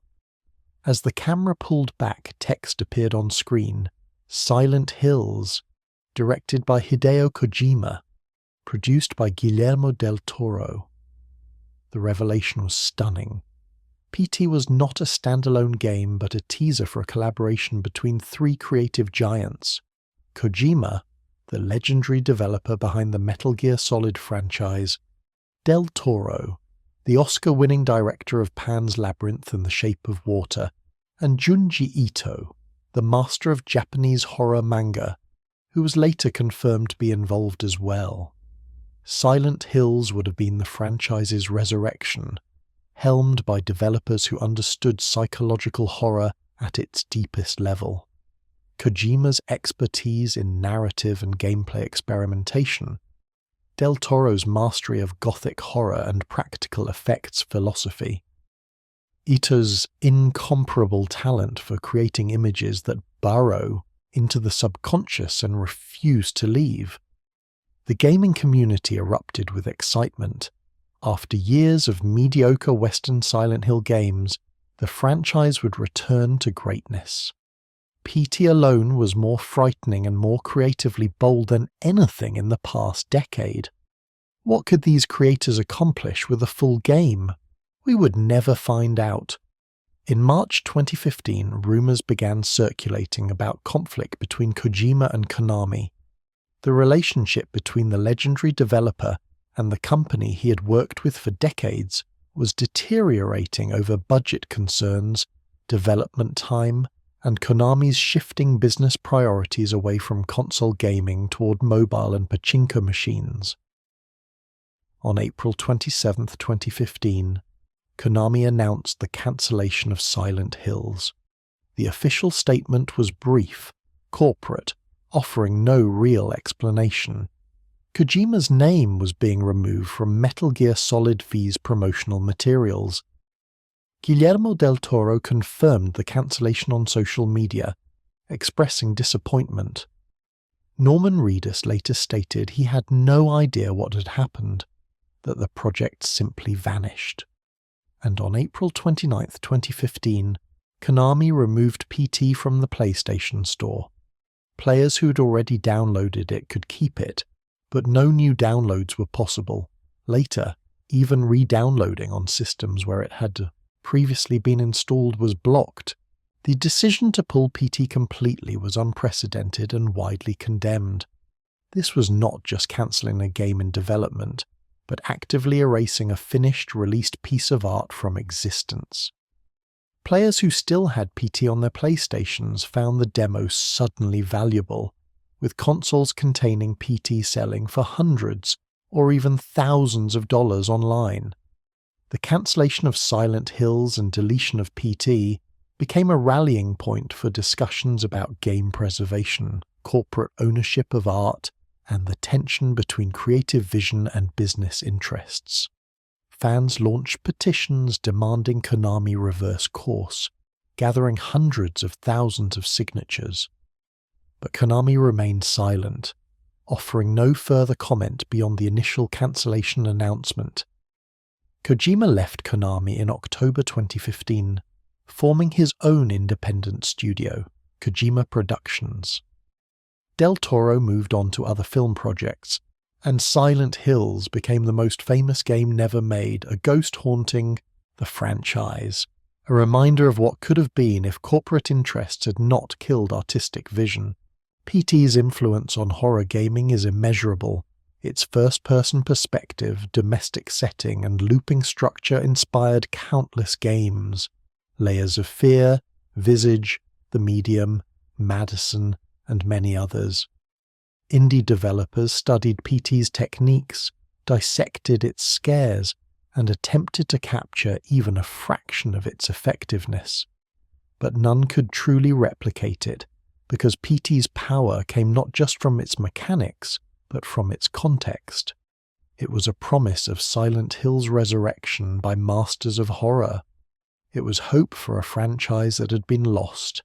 As the camera pulled back, text appeared on screen, Silent Hills, directed by Hideo Kojima, produced by Guillermo del Toro. The revelation was stunning. PT was not a standalone game but a teaser for a collaboration between three creative giants: Kojima, the legendary developer behind the Metal Gear Solid franchise; Del Toro, the Oscar-winning director of Pan's Labyrinth and The Shape of Water; and Junji Ito, the master of Japanese horror manga, who was later confirmed to be involved as well. Silent Hills would have been the franchise's resurrection, helmed by developers who understood psychological horror at its deepest level. Kojima's expertise in narrative and gameplay experimentation, Del Toro's mastery of gothic horror and practical effects philosophy, Ito's incomparable talent for creating images that burrow into the subconscious and refuse to leave. The gaming community erupted with excitement. After years of mediocre Western Silent Hill games, the franchise would return to greatness. PT alone was more frightening and more creatively bold than anything in the past decade. What could these creators accomplish with a full game? We would never find out. In March 2015, rumors began circulating about conflict between Kojima and Konami. The relationship between the legendary developer and the company he had worked with for decades was deteriorating over budget concerns, development time, and Konami's shifting business priorities away from console gaming toward mobile and pachinko machines. On April 27, 2015, Konami announced the cancellation of Silent Hills. The official statement was brief, corporate, offering no real explanation. Kojima's name was being removed from Metal Gear Solid V's promotional materials. Guillermo del Toro confirmed the cancellation on social media, expressing disappointment. Norman Reedus later stated he had no idea what had happened, that the project simply vanished. And on April 29, 2015, Konami removed PT from the PlayStation Store. Players who'd already downloaded it could keep it, but no new downloads were possible. Later, even re-downloading on systems where it had previously been installed was blocked. The decision to pull PT completely was unprecedented and widely condemned. This was not just cancelling a game in development, but actively erasing a finished, released piece of art from existence. Players who still had PT on their PlayStations found the demo suddenly valuable, with consoles containing PT selling for hundreds or even thousands of dollars online. The cancellation of Silent Hills and deletion of PT became a rallying point for discussions about game preservation, corporate ownership of art, and the tension between creative vision and business interests. Fans launched petitions demanding Konami reverse course, gathering hundreds of thousands of signatures. But Konami remained silent, offering no further comment beyond the initial cancellation announcement. Kojima left Konami in October 2015, forming his own independent studio, Kojima Productions. Del Toro moved on to other film projects, and Silent Hills became the most famous game never made, a ghost haunting the franchise, a reminder of what could have been if corporate interests had not killed artistic vision. PT's influence on horror gaming is immeasurable. Its first-person perspective, domestic setting, and looping structure inspired countless games. Layers of Fear, Visage, The Medium, Madison, and many others. Indie developers studied PT's techniques, dissected its scares, and attempted to capture even a fraction of its effectiveness. But none could truly replicate it, because PT's power came not just from its mechanics, but from its context. It was a promise of Silent Hill's resurrection by masters of horror. It was hope for a franchise that had been lost,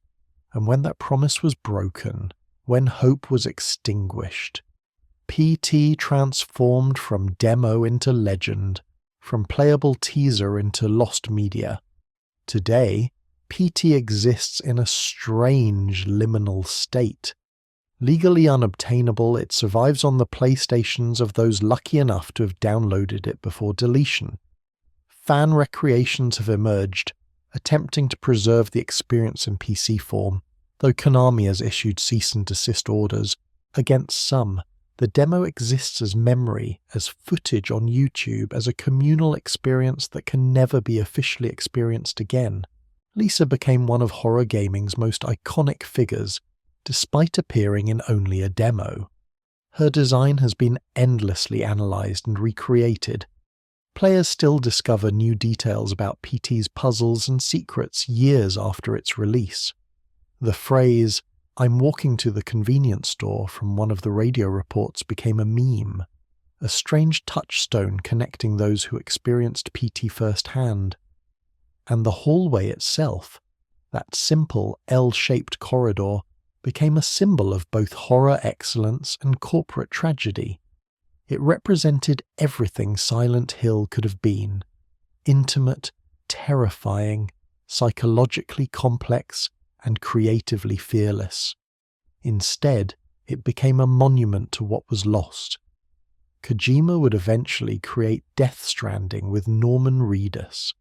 and when that promise was broken, when hope was extinguished, PT transformed from demo into legend, from playable teaser into lost media. Today, PT exists in a strange liminal state. Legally unobtainable, it survives on the PlayStations of those lucky enough to have downloaded it before deletion. Fan recreations have emerged, attempting to preserve the experience in PC form, though Konami has issued cease and desist orders. Against some, the demo exists as memory, as footage on YouTube, as a communal experience that can never be officially experienced again. Lisa became one of horror gaming's most iconic figures, despite appearing in only a demo. Her design has been endlessly analysed and recreated. Players still discover new details about PT's puzzles and secrets years after its release. The phrase, "I'm walking to the convenience store" from one of the radio reports became a meme, a strange touchstone connecting those who experienced PT firsthand. And the hallway itself, that simple L-shaped corridor, became a symbol of both horror excellence and corporate tragedy. It represented everything Silent Hill could have been: intimate, terrifying, psychologically complex, and creatively fearless. Instead, it became a monument to what was lost. Kojima would eventually create Death Stranding with Norman Reedus,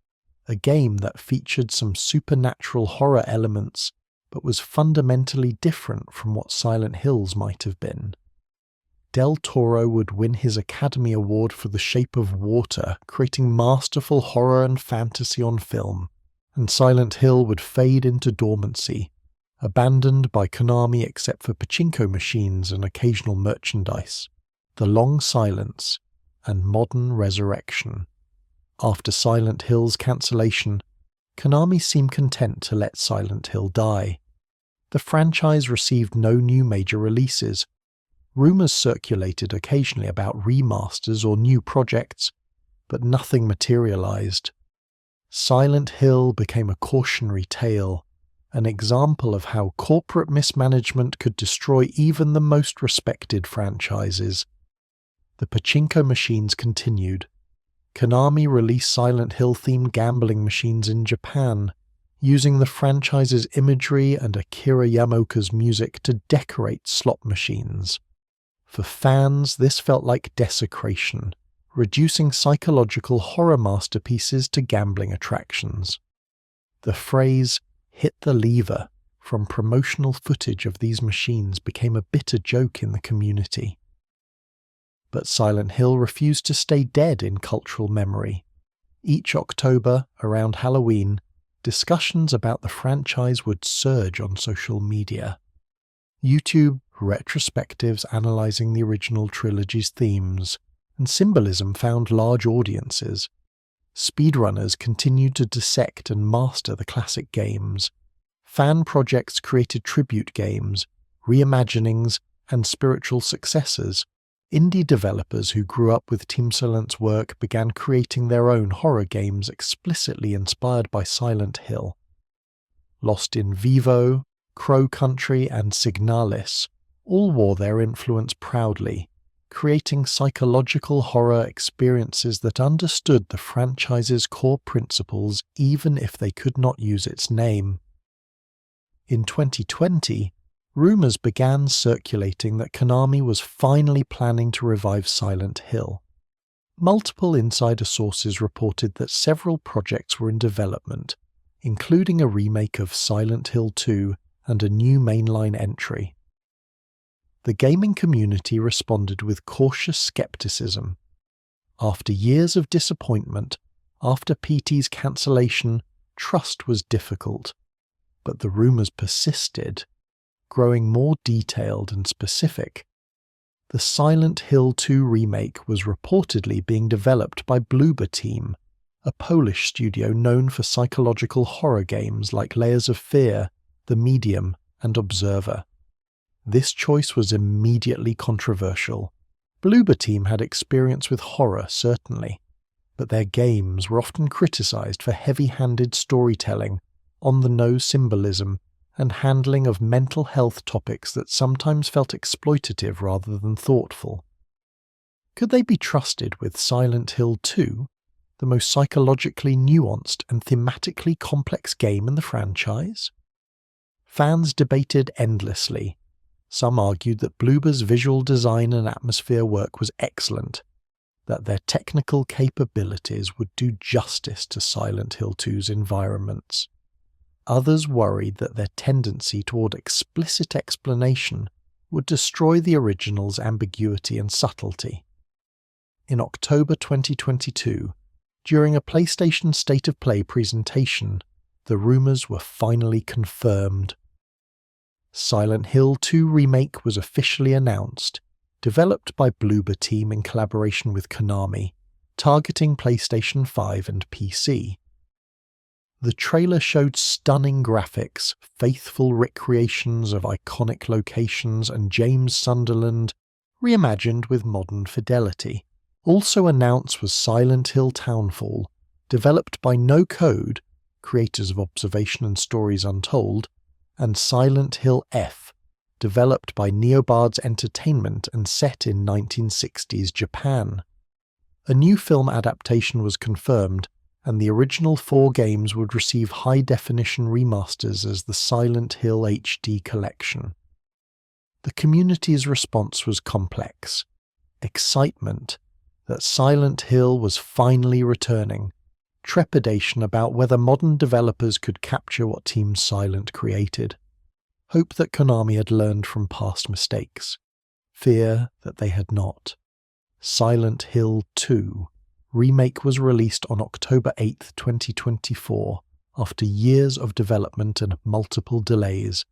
a game that featured some supernatural horror elements but was fundamentally different from what Silent Hills might have been. Del Toro would win his Academy Award for The Shape of Water, creating masterful horror and fantasy on film, and Silent Hill would fade into dormancy, abandoned by Konami except for pachinko machines and occasional merchandise, the long silence, and modern resurrection. After Silent Hill's cancellation, Konami seemed content to let Silent Hill die. The franchise received no new major releases. Rumours circulated occasionally about remasters or new projects, but nothing materialised. Silent Hill became a cautionary tale, an example of how corporate mismanagement could destroy even the most respected franchises. The pachinko machines continued. Konami released Silent Hill-themed gambling machines in Japan, using the franchise's imagery and Akira Yamaoka's music to decorate slot machines. For fans, this felt like desecration, reducing psychological horror masterpieces to gambling attractions. The phrase, "hit the lever," from promotional footage of these machines became a bitter joke in the community. But Silent Hill refused to stay dead in cultural memory. Each October, around Halloween, discussions about the franchise would surge on social media. YouTube retrospectives analysing the original trilogy's themes and symbolism found large audiences. Speedrunners continued to dissect and master the classic games. Fan projects created tribute games, reimaginings, and spiritual successors. Indie developers who grew up with Team Silent's work began creating their own horror games explicitly inspired by Silent Hill. Lost in Vivo, Crow Country, and Signalis all wore their influence proudly, creating psychological horror experiences that understood the franchise's core principles even if they could not use its name. In 2020, rumours began circulating that Konami was finally planning to revive Silent Hill. Multiple insider sources reported that several projects were in development, including a remake of Silent Hill 2 and a new mainline entry. The gaming community responded with cautious skepticism. After years of disappointment, after PT's cancellation, trust was difficult, but the rumours persisted, growing more detailed and specific. The Silent Hill 2 remake was reportedly being developed by Bloober Team, a Polish studio known for psychological horror games like Layers of Fear, The Medium, and Observer. This choice was immediately controversial. Bloober Team had experience with horror, certainly, but their games were often criticised for heavy-handed storytelling, on-the-nose symbolism, and handling of mental health topics that sometimes felt exploitative rather than thoughtful. Could they be trusted with Silent Hill 2, the most psychologically nuanced and thematically complex game in the franchise? Fans debated endlessly. Some argued that Bloober's visual design and atmosphere work was excellent, that their technical capabilities would do justice to Silent Hill 2's environments. Others worried that their tendency toward explicit explanation would destroy the original's ambiguity and subtlety. In October 2022, during a PlayStation State of Play presentation, the rumours were finally confirmed. Silent Hill 2 Remake was officially announced, developed by Bloober Team in collaboration with Konami, targeting PlayStation 5 and PC. The trailer showed stunning graphics, faithful recreations of iconic locations, and James Sunderland, reimagined with modern fidelity. Also announced was Silent Hill Townfall, developed by No Code, creators of Observation and Stories Untold, and Silent Hill F, developed by Neobards Entertainment and set in 1960s Japan. A new film adaptation was confirmed, and the original 4 games would receive high-definition remasters as the Silent Hill HD collection. The community's response was complex. Excitement that Silent Hill was finally returning, trepidation about whether modern developers could capture what Team Silent created, hope that Konami had learned from past mistakes, fear that they had not. Silent Hill 2 Remake was released on October 8, 2024, after years of development and multiple delays.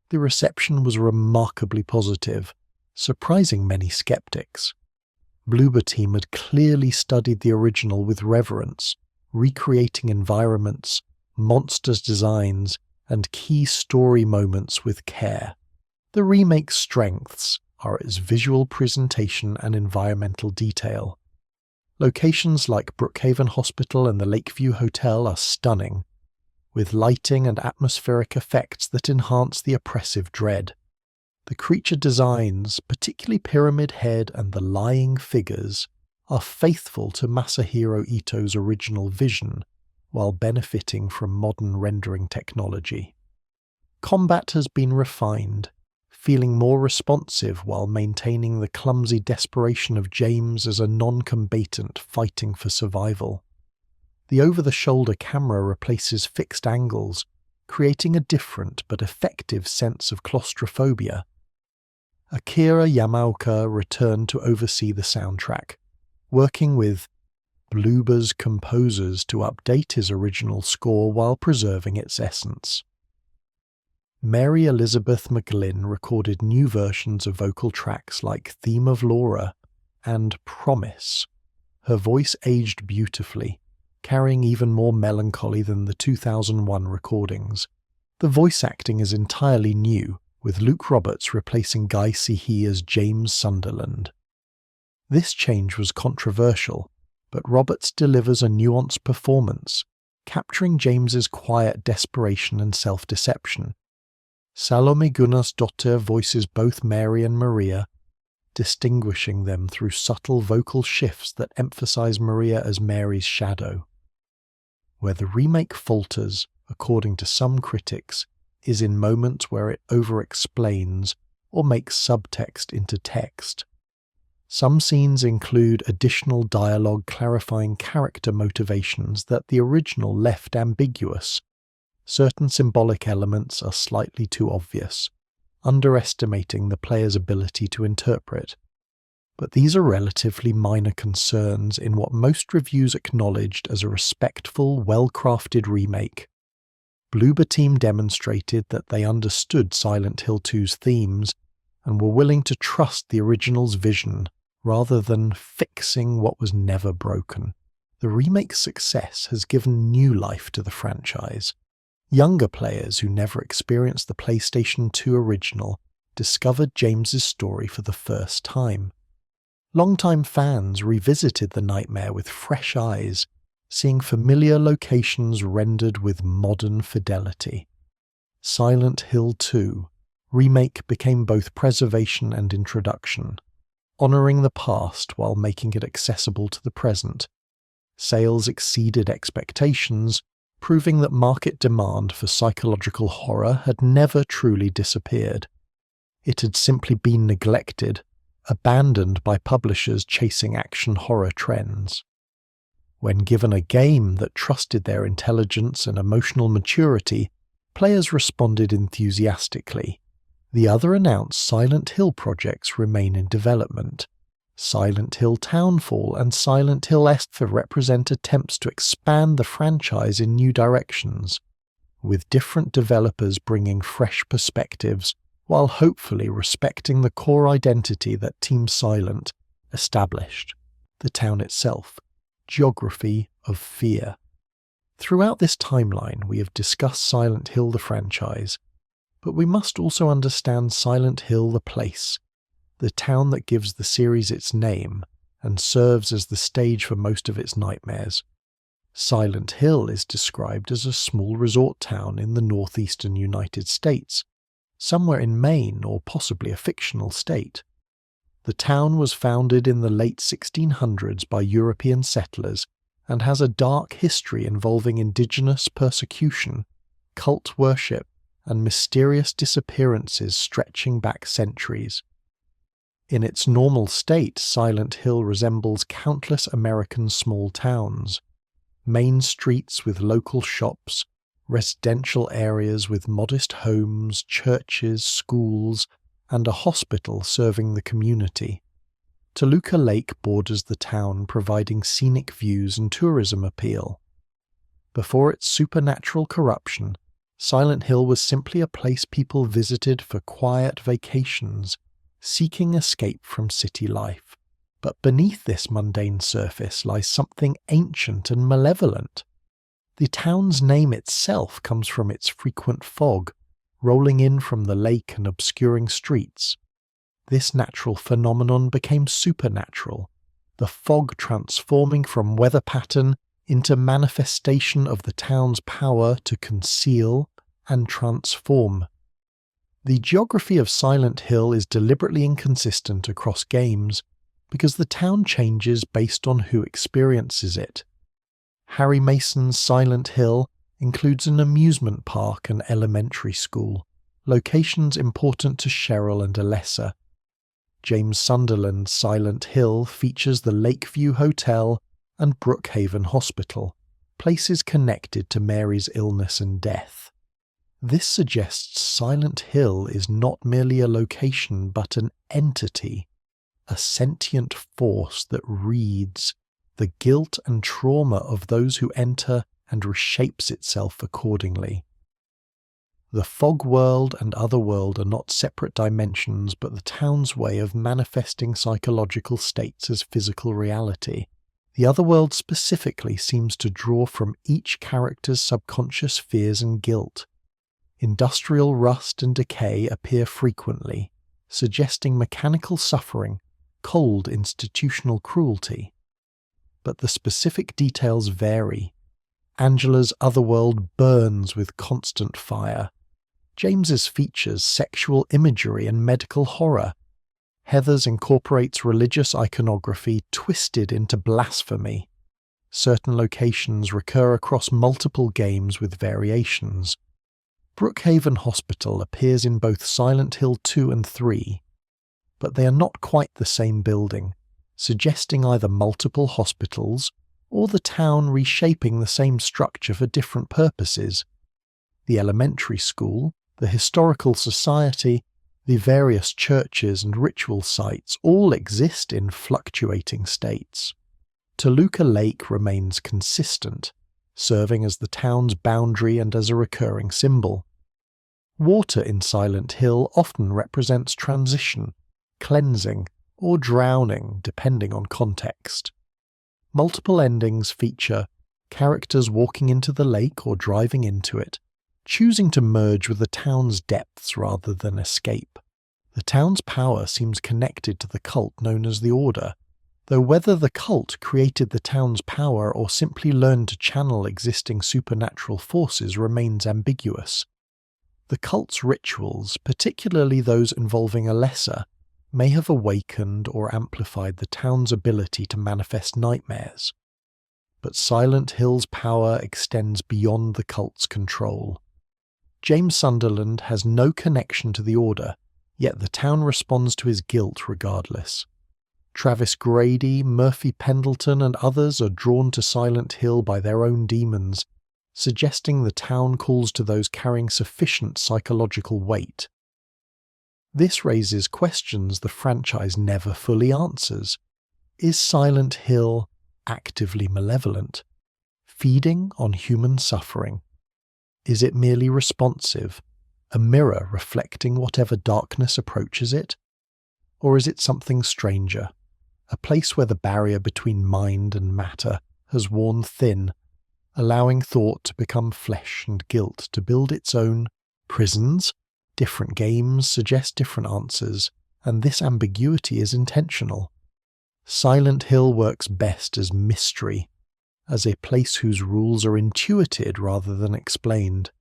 The reception was remarkably positive, surprising many skeptics. Bloober Team had clearly studied the original with reverence, recreating environments, monsters' designs, and key story moments with care. The remake's strengths are its visual presentation and environmental detail. Locations like Brookhaven Hospital and the Lakeview Hotel are stunning, with lighting and atmospheric effects that enhance the oppressive dread. The creature designs, particularly Pyramid Head and the lying figures, are faithful to Masahiro Ito's original vision, while benefiting from modern rendering technology. Combat has been refined, feeling more responsive while maintaining the clumsy desperation of James as a non-combatant fighting for survival. The over-the-shoulder camera replaces fixed angles, creating a different but effective sense of claustrophobia. Akira Yamaoka returned to oversee the soundtrack, working with Bloober's composers to update his original score while preserving its essence. Mary Elizabeth McGlynn recorded new versions of vocal tracks like Theme of Laura and Promise. Her voice aged beautifully, carrying even more melancholy than the 2001 recordings. The voice acting is entirely new, with Luke Roberts replacing Guy Seehee as James Sunderland. This change was controversial, but Roberts delivers a nuanced performance, capturing James's quiet desperation and self-deception. Salome Gunnarsdottir voices both Mary and Maria, distinguishing them through subtle vocal shifts that emphasize Maria as Mary's shadow. Where the remake falters, according to some critics, is in moments where it over-explains or makes subtext into text. Some scenes include additional dialogue clarifying character motivations that the original left ambiguous. Certain symbolic elements are slightly too obvious, underestimating the player's ability to interpret. But these are relatively minor concerns in what most reviews acknowledged as a respectful, well-crafted remake. Bloober Team demonstrated that they understood Silent Hill 2's themes and were willing to trust the original's vision rather than fixing what was never broken. The remake's success has given new life to the franchise. Younger players who never experienced the PlayStation 2 original discovered James's story for the first time. Longtime fans revisited the nightmare with fresh eyes, seeing familiar locations rendered with modern fidelity. Silent Hill 2 remake became both preservation and introduction, honouring the past while making it accessible to the present. Sales exceeded expectations, proving that market demand for psychological horror had never truly disappeared. It had simply been neglected, abandoned by publishers chasing action horror trends. When given a game that trusted their intelligence and emotional maturity, players responded enthusiastically. The other announced Silent Hill projects remain in development. Silent Hill Townfall and Silent Hill Esther represent attempts to expand the franchise in new directions, with different developers bringing fresh perspectives while hopefully respecting the core identity that Team Silent established, the town itself, geography of fear. Throughout this timeline, we have discussed Silent Hill the franchise, but we must also understand Silent Hill the place, the town that gives the series its name and serves as the stage for most of its nightmares. Silent Hill is described as a small resort town in the northeastern United States, somewhere in Maine or possibly a fictional state. The town was founded in the late 1600s by European settlers and has a dark history involving indigenous persecution, cult worship, and mysterious disappearances stretching back centuries. In its normal state, Silent Hill resembles countless American small towns. Main streets with local shops, residential areas with modest homes, churches, schools, and a hospital serving the community. Toluca Lake borders the town, providing scenic views and tourism appeal. Before its supernatural corruption, Silent Hill was simply a place people visited for quiet vacations, seeking escape from city life. But beneath this mundane surface lies something ancient and malevolent. The town's name itself comes from its frequent fog, rolling in from the lake and obscuring streets. This natural phenomenon became supernatural, the fog transforming from weather pattern into manifestation of the town's power to conceal and transform. The geography of Silent Hill is deliberately inconsistent across games because the town changes based on who experiences it. Harry Mason's Silent Hill includes an amusement park and elementary school, locations important to Cheryl and Alessa. James Sunderland's Silent Hill features the Lakeview Hotel and Brookhaven Hospital, places connected to Mary's illness and death. This suggests Silent Hill is not merely a location but an entity, a sentient force that reads the guilt and trauma of those who enter and reshapes itself accordingly. The fog world and otherworld are not separate dimensions but the town's way of manifesting psychological states as physical reality. The otherworld specifically seems to draw from each character's subconscious fears and guilt. Industrial rust and decay appear frequently, suggesting mechanical suffering, cold institutional cruelty. But the specific details vary. Angela's otherworld burns with constant fire. James's features sexual imagery and medical horror. Heather's incorporates religious iconography twisted into blasphemy. Certain locations recur across multiple games with variations. Brookhaven Hospital appears in both Silent Hill 2 and 3, but they are not quite the same building, suggesting either multiple hospitals or the town reshaping the same structure for different purposes. The elementary school, the historical society, the various churches and ritual sites all exist in fluctuating states. Toluca Lake remains consistent, serving as the town's boundary and as a recurring symbol. Water in Silent Hill often represents transition, cleansing, or drowning, depending on context. Multiple endings feature characters walking into the lake or driving into it, choosing to merge with the town's depths rather than escape. The town's power seems connected to the cult known as the Order, though whether the cult created the town's power or simply learned to channel existing supernatural forces remains ambiguous. The cult's rituals, particularly those involving Alessa, may have awakened or amplified the town's ability to manifest nightmares. But Silent Hill's power extends beyond the cult's control. James Sunderland has no connection to the Order, yet the town responds to his guilt regardless. Travis Grady, Murphy Pendleton, and others are drawn to Silent Hill by their own demons, suggesting the town calls to those carrying sufficient psychological weight. This raises questions the franchise never fully answers. Is Silent Hill actively malevolent, feeding on human suffering? Is it merely responsive, a mirror reflecting whatever darkness approaches it? Or is it something stranger, a place where the barrier between mind and matter has worn thin, allowing thought to become flesh and guilt to build its own prisons? Different games suggest different answers, and this ambiguity is intentional. Silent Hill works best as mystery, as a place whose rules are intuited rather than explained.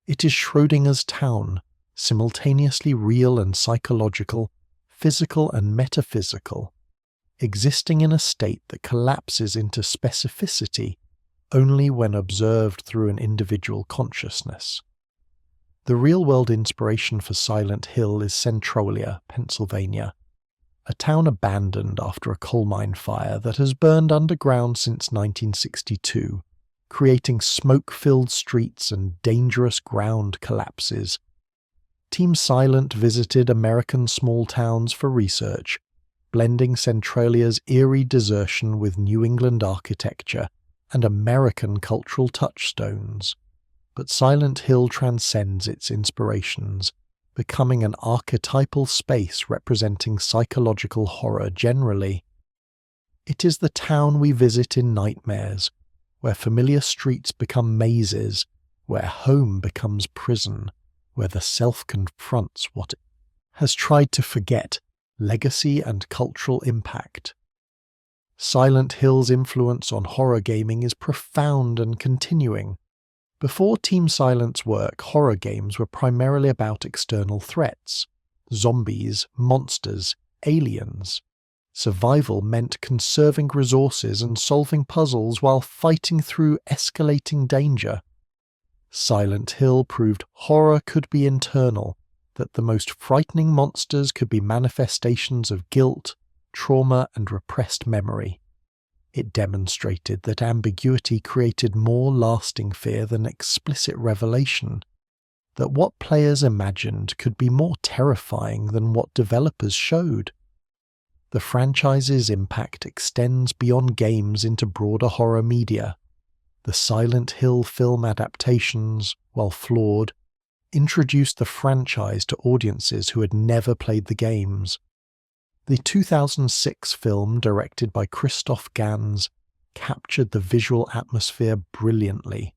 It is Schrödinger's town, simultaneously real and psychological, physical and metaphysical, existing in a state that collapses into specificity only when observed through an individual consciousness. The real-world inspiration for Silent Hill is Centralia, Pennsylvania, a town abandoned after a coal mine fire that has burned underground since 1962, creating smoke-filled streets and dangerous ground collapses. Team Silent visited American small towns for research, blending Centralia's eerie desertion with New England architecture and American cultural touchstones. But Silent Hill transcends its inspirations, becoming an archetypal space representing psychological horror generally. It is the town we visit in nightmares, where familiar streets become mazes, where home becomes prison, where the self confronts what it has tried to forget, legacy and cultural impact. Silent Hill's influence on horror gaming is profound and continuing. Before Team Silent's work, horror games were primarily about external threats: zombies, monsters, aliens. Survival meant conserving resources and solving puzzles while fighting through escalating danger. Silent Hill proved horror could be internal, that the most frightening monsters could be manifestations of guilt, trauma, and repressed memory. It demonstrated that ambiguity created more lasting fear than explicit revelation, that what players imagined could be more terrifying than what developers showed. The franchise's impact extends beyond games into broader horror media. The Silent Hill film adaptations, while flawed, introduced the franchise to audiences who had never played the games. The 2006 film, directed by Christoph Gans, captured the visual atmosphere brilliantly,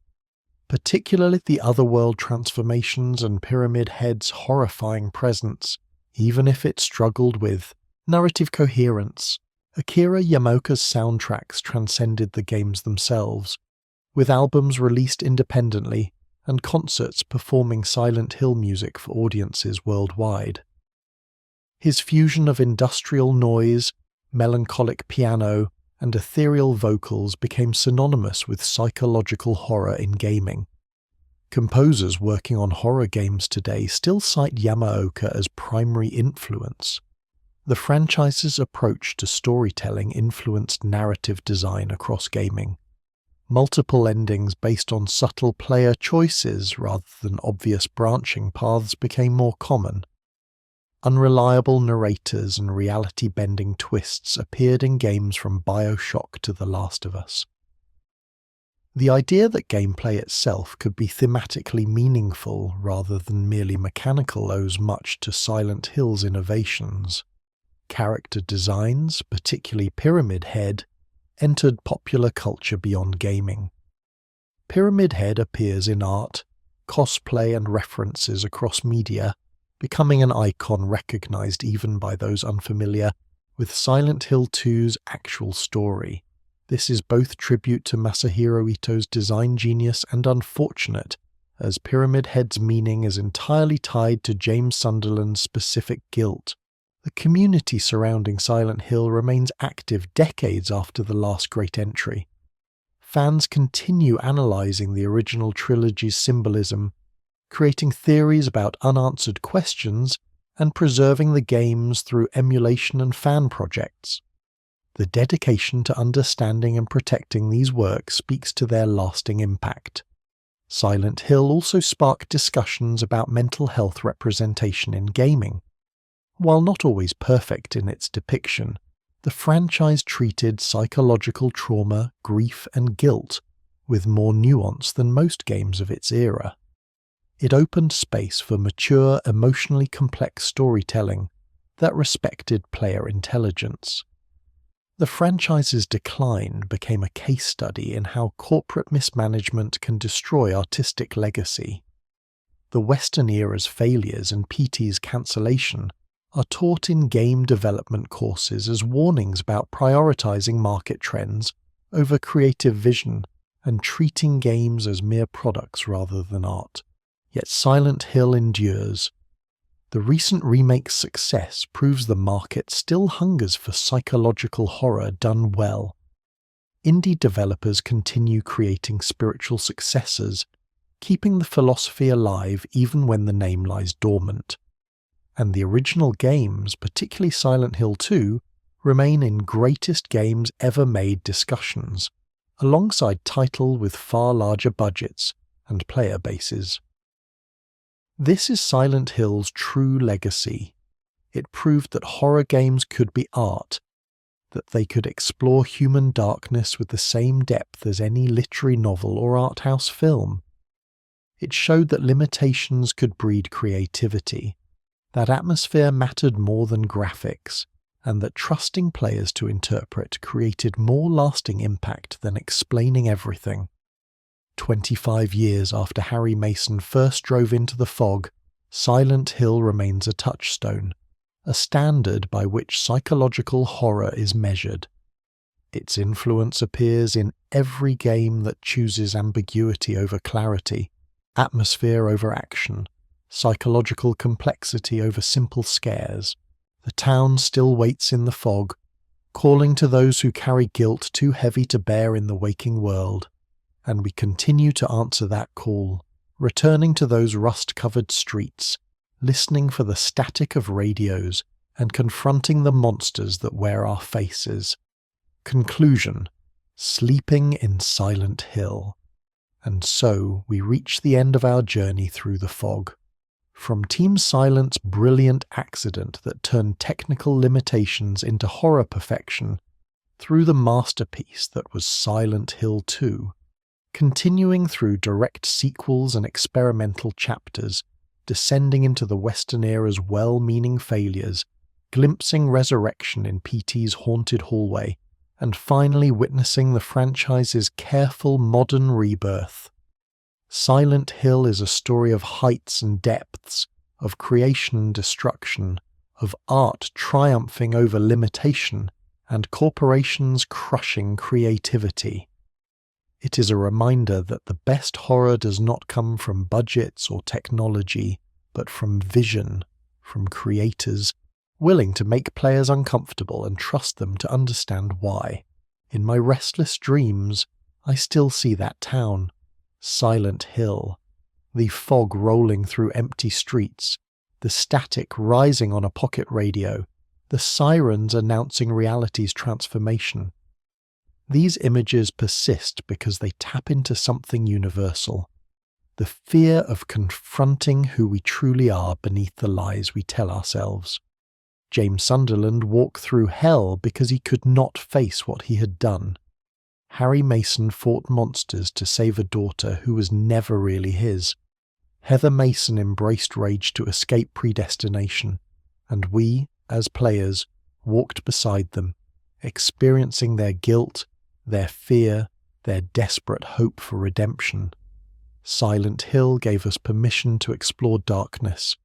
particularly the otherworld transformations and Pyramid Head's horrifying presence, even if it struggled with narrative coherence. Akira Yamaoka's soundtracks transcended the games themselves, with albums released independently and concerts performing Silent Hill music for audiences worldwide. His fusion of industrial noise, melancholic piano, and ethereal vocals became synonymous with psychological horror in gaming. Composers working on horror games today still cite Yamaoka as primary influence. The franchise's approach to storytelling influenced narrative design across gaming. Multiple endings based on subtle player choices rather than obvious branching paths became more common. Unreliable narrators and reality-bending twists appeared in games from BioShock to The Last of Us. The idea that gameplay itself could be thematically meaningful rather than merely mechanical owes much to Silent Hill's innovations. Character designs, particularly Pyramid Head, entered popular culture beyond gaming. Pyramid Head appears in art, cosplay and references across media, becoming an icon recognized even by those unfamiliar with Silent Hill 2's actual story. This is both tribute to Masahiro Ito's design genius and unfortunate, as Pyramid Head's meaning is entirely tied to James Sunderland's specific guilt. The community surrounding Silent Hill remains active decades after the last great entry. Fans continue analysing the original trilogy's symbolism, creating theories about unanswered questions, and preserving the games through emulation and fan projects. The dedication to understanding and protecting these works speaks to their lasting impact. Silent Hill also sparked discussions about mental health representation in gaming. While not always perfect in its depiction, the franchise treated psychological trauma, grief, and guilt with more nuance than most games of its era. It opened space for mature, emotionally complex storytelling that respected player intelligence. The franchise's decline became a case study in how corporate mismanagement can destroy artistic legacy. The Western era's failures and PT's cancellation are taught in game development courses as warnings about prioritizing market trends over creative vision and treating games as mere products rather than art. Yet Silent Hill endures. The recent remake's success proves the market still hungers for psychological horror done well. Indie developers continue creating spiritual successors, keeping the philosophy alive even when the name lies dormant. And the original games, particularly Silent Hill 2, remain in greatest games ever made discussions, alongside titles with far larger budgets and player bases. This is Silent Hill's true legacy. It proved that horror games could be art, that they could explore human darkness with the same depth as any literary novel or art house film. It showed that limitations could breed creativity, that atmosphere mattered more than graphics, and that trusting players to interpret created more lasting impact than explaining everything. 25 years after Harry Mason first drove into the fog, Silent Hill remains a touchstone, a standard by which psychological horror is measured. Its influence appears in every game that chooses ambiguity over clarity, atmosphere over action, psychological complexity over simple scares. The town still waits in the fog, calling to those who carry guilt too heavy to bear in the waking world, and we continue to answer that call, returning to those rust-covered streets, listening for the static of radios, and confronting the monsters that wear our faces. Conclusion: sleeping in Silent Hill. And so we reach the end of our journey through the fog. From Team Silent's brilliant accident that turned technical limitations into horror perfection, through the masterpiece that was Silent Hill 2, continuing through direct sequels and experimental chapters, descending into the Western era's well-meaning failures, glimpsing resurrection in PT's haunted hallway, and finally witnessing the franchise's careful modern rebirth. Silent Hill is a story of heights and depths, of creation and destruction, of art triumphing over limitation, and corporations crushing creativity. It is a reminder that the best horror does not come from budgets or technology, but from vision, from creators willing to make players uncomfortable and trust them to understand why. In my restless dreams, I still see that town, Silent Hill, the fog rolling through empty streets, the static rising on a pocket radio, the sirens announcing reality's transformation. These images persist because they tap into something universal, the fear of confronting who we truly are beneath the lies we tell ourselves. James Sunderland walked through hell because he could not face what he had done. Harry Mason fought monsters to save a daughter who was never really his. Heather Mason embraced rage to escape predestination, and we, as players, walked beside them, experiencing their guilt, their fear, their desperate hope for redemption. Silent Hill gave us permission to explore darkness,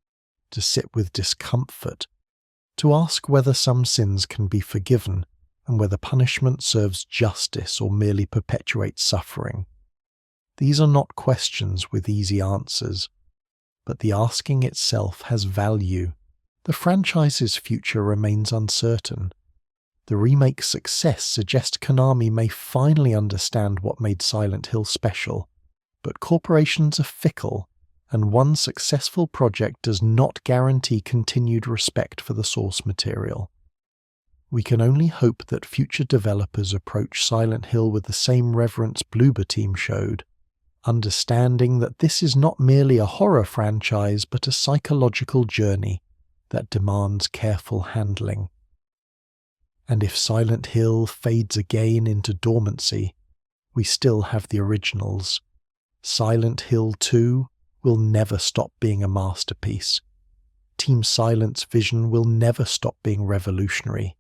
to sit with discomfort, to ask whether some sins can be forgiven and whether punishment serves justice or merely perpetuates suffering. These are not questions with easy answers, but the asking itself has value. The franchise's future remains uncertain. The remake's success suggests Konami may finally understand what made Silent Hill special, but corporations are fickle, and one successful project does not guarantee continued respect for the source material. We can only hope that future developers approach Silent Hill with the same reverence Bloober Team showed, understanding that this is not merely a horror franchise but a psychological journey that demands careful handling. And if Silent Hill fades again into dormancy, we still have the originals. Silent Hill 2 will never stop being a masterpiece. Team Silent's vision will never stop being revolutionary,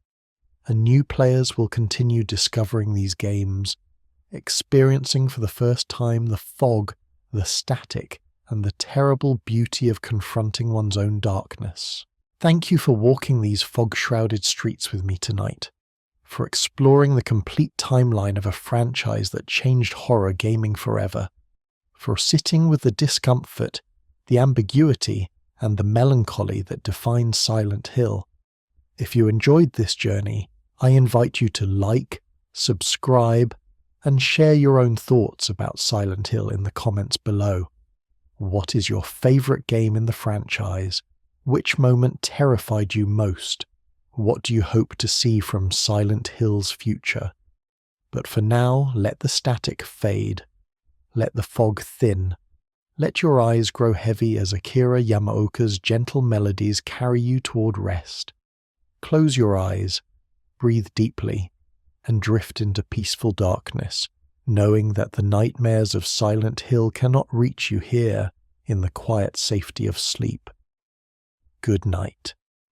and new players will continue discovering these games, experiencing for the first time the fog, the static, and the terrible beauty of confronting one's own darkness. Thank you for walking these fog-shrouded streets with me tonight, for exploring the complete timeline of a franchise that changed horror gaming forever, for sitting with the discomfort, the ambiguity, and the melancholy that defines Silent Hill. If you enjoyed this journey, I invite you to like, subscribe, and share your own thoughts about Silent Hill in the comments below. What is your favourite game in the franchise? Which moment terrified you most? What do you hope to see from Silent Hill's future? But for now, let the static fade. Let the fog thin. Let your eyes grow heavy as Akira Yamaoka's gentle melodies carry you toward rest. Close your eyes, breathe deeply, and drift into peaceful darkness, knowing that the nightmares of Silent Hill cannot reach you here in the quiet safety of sleep. Good night.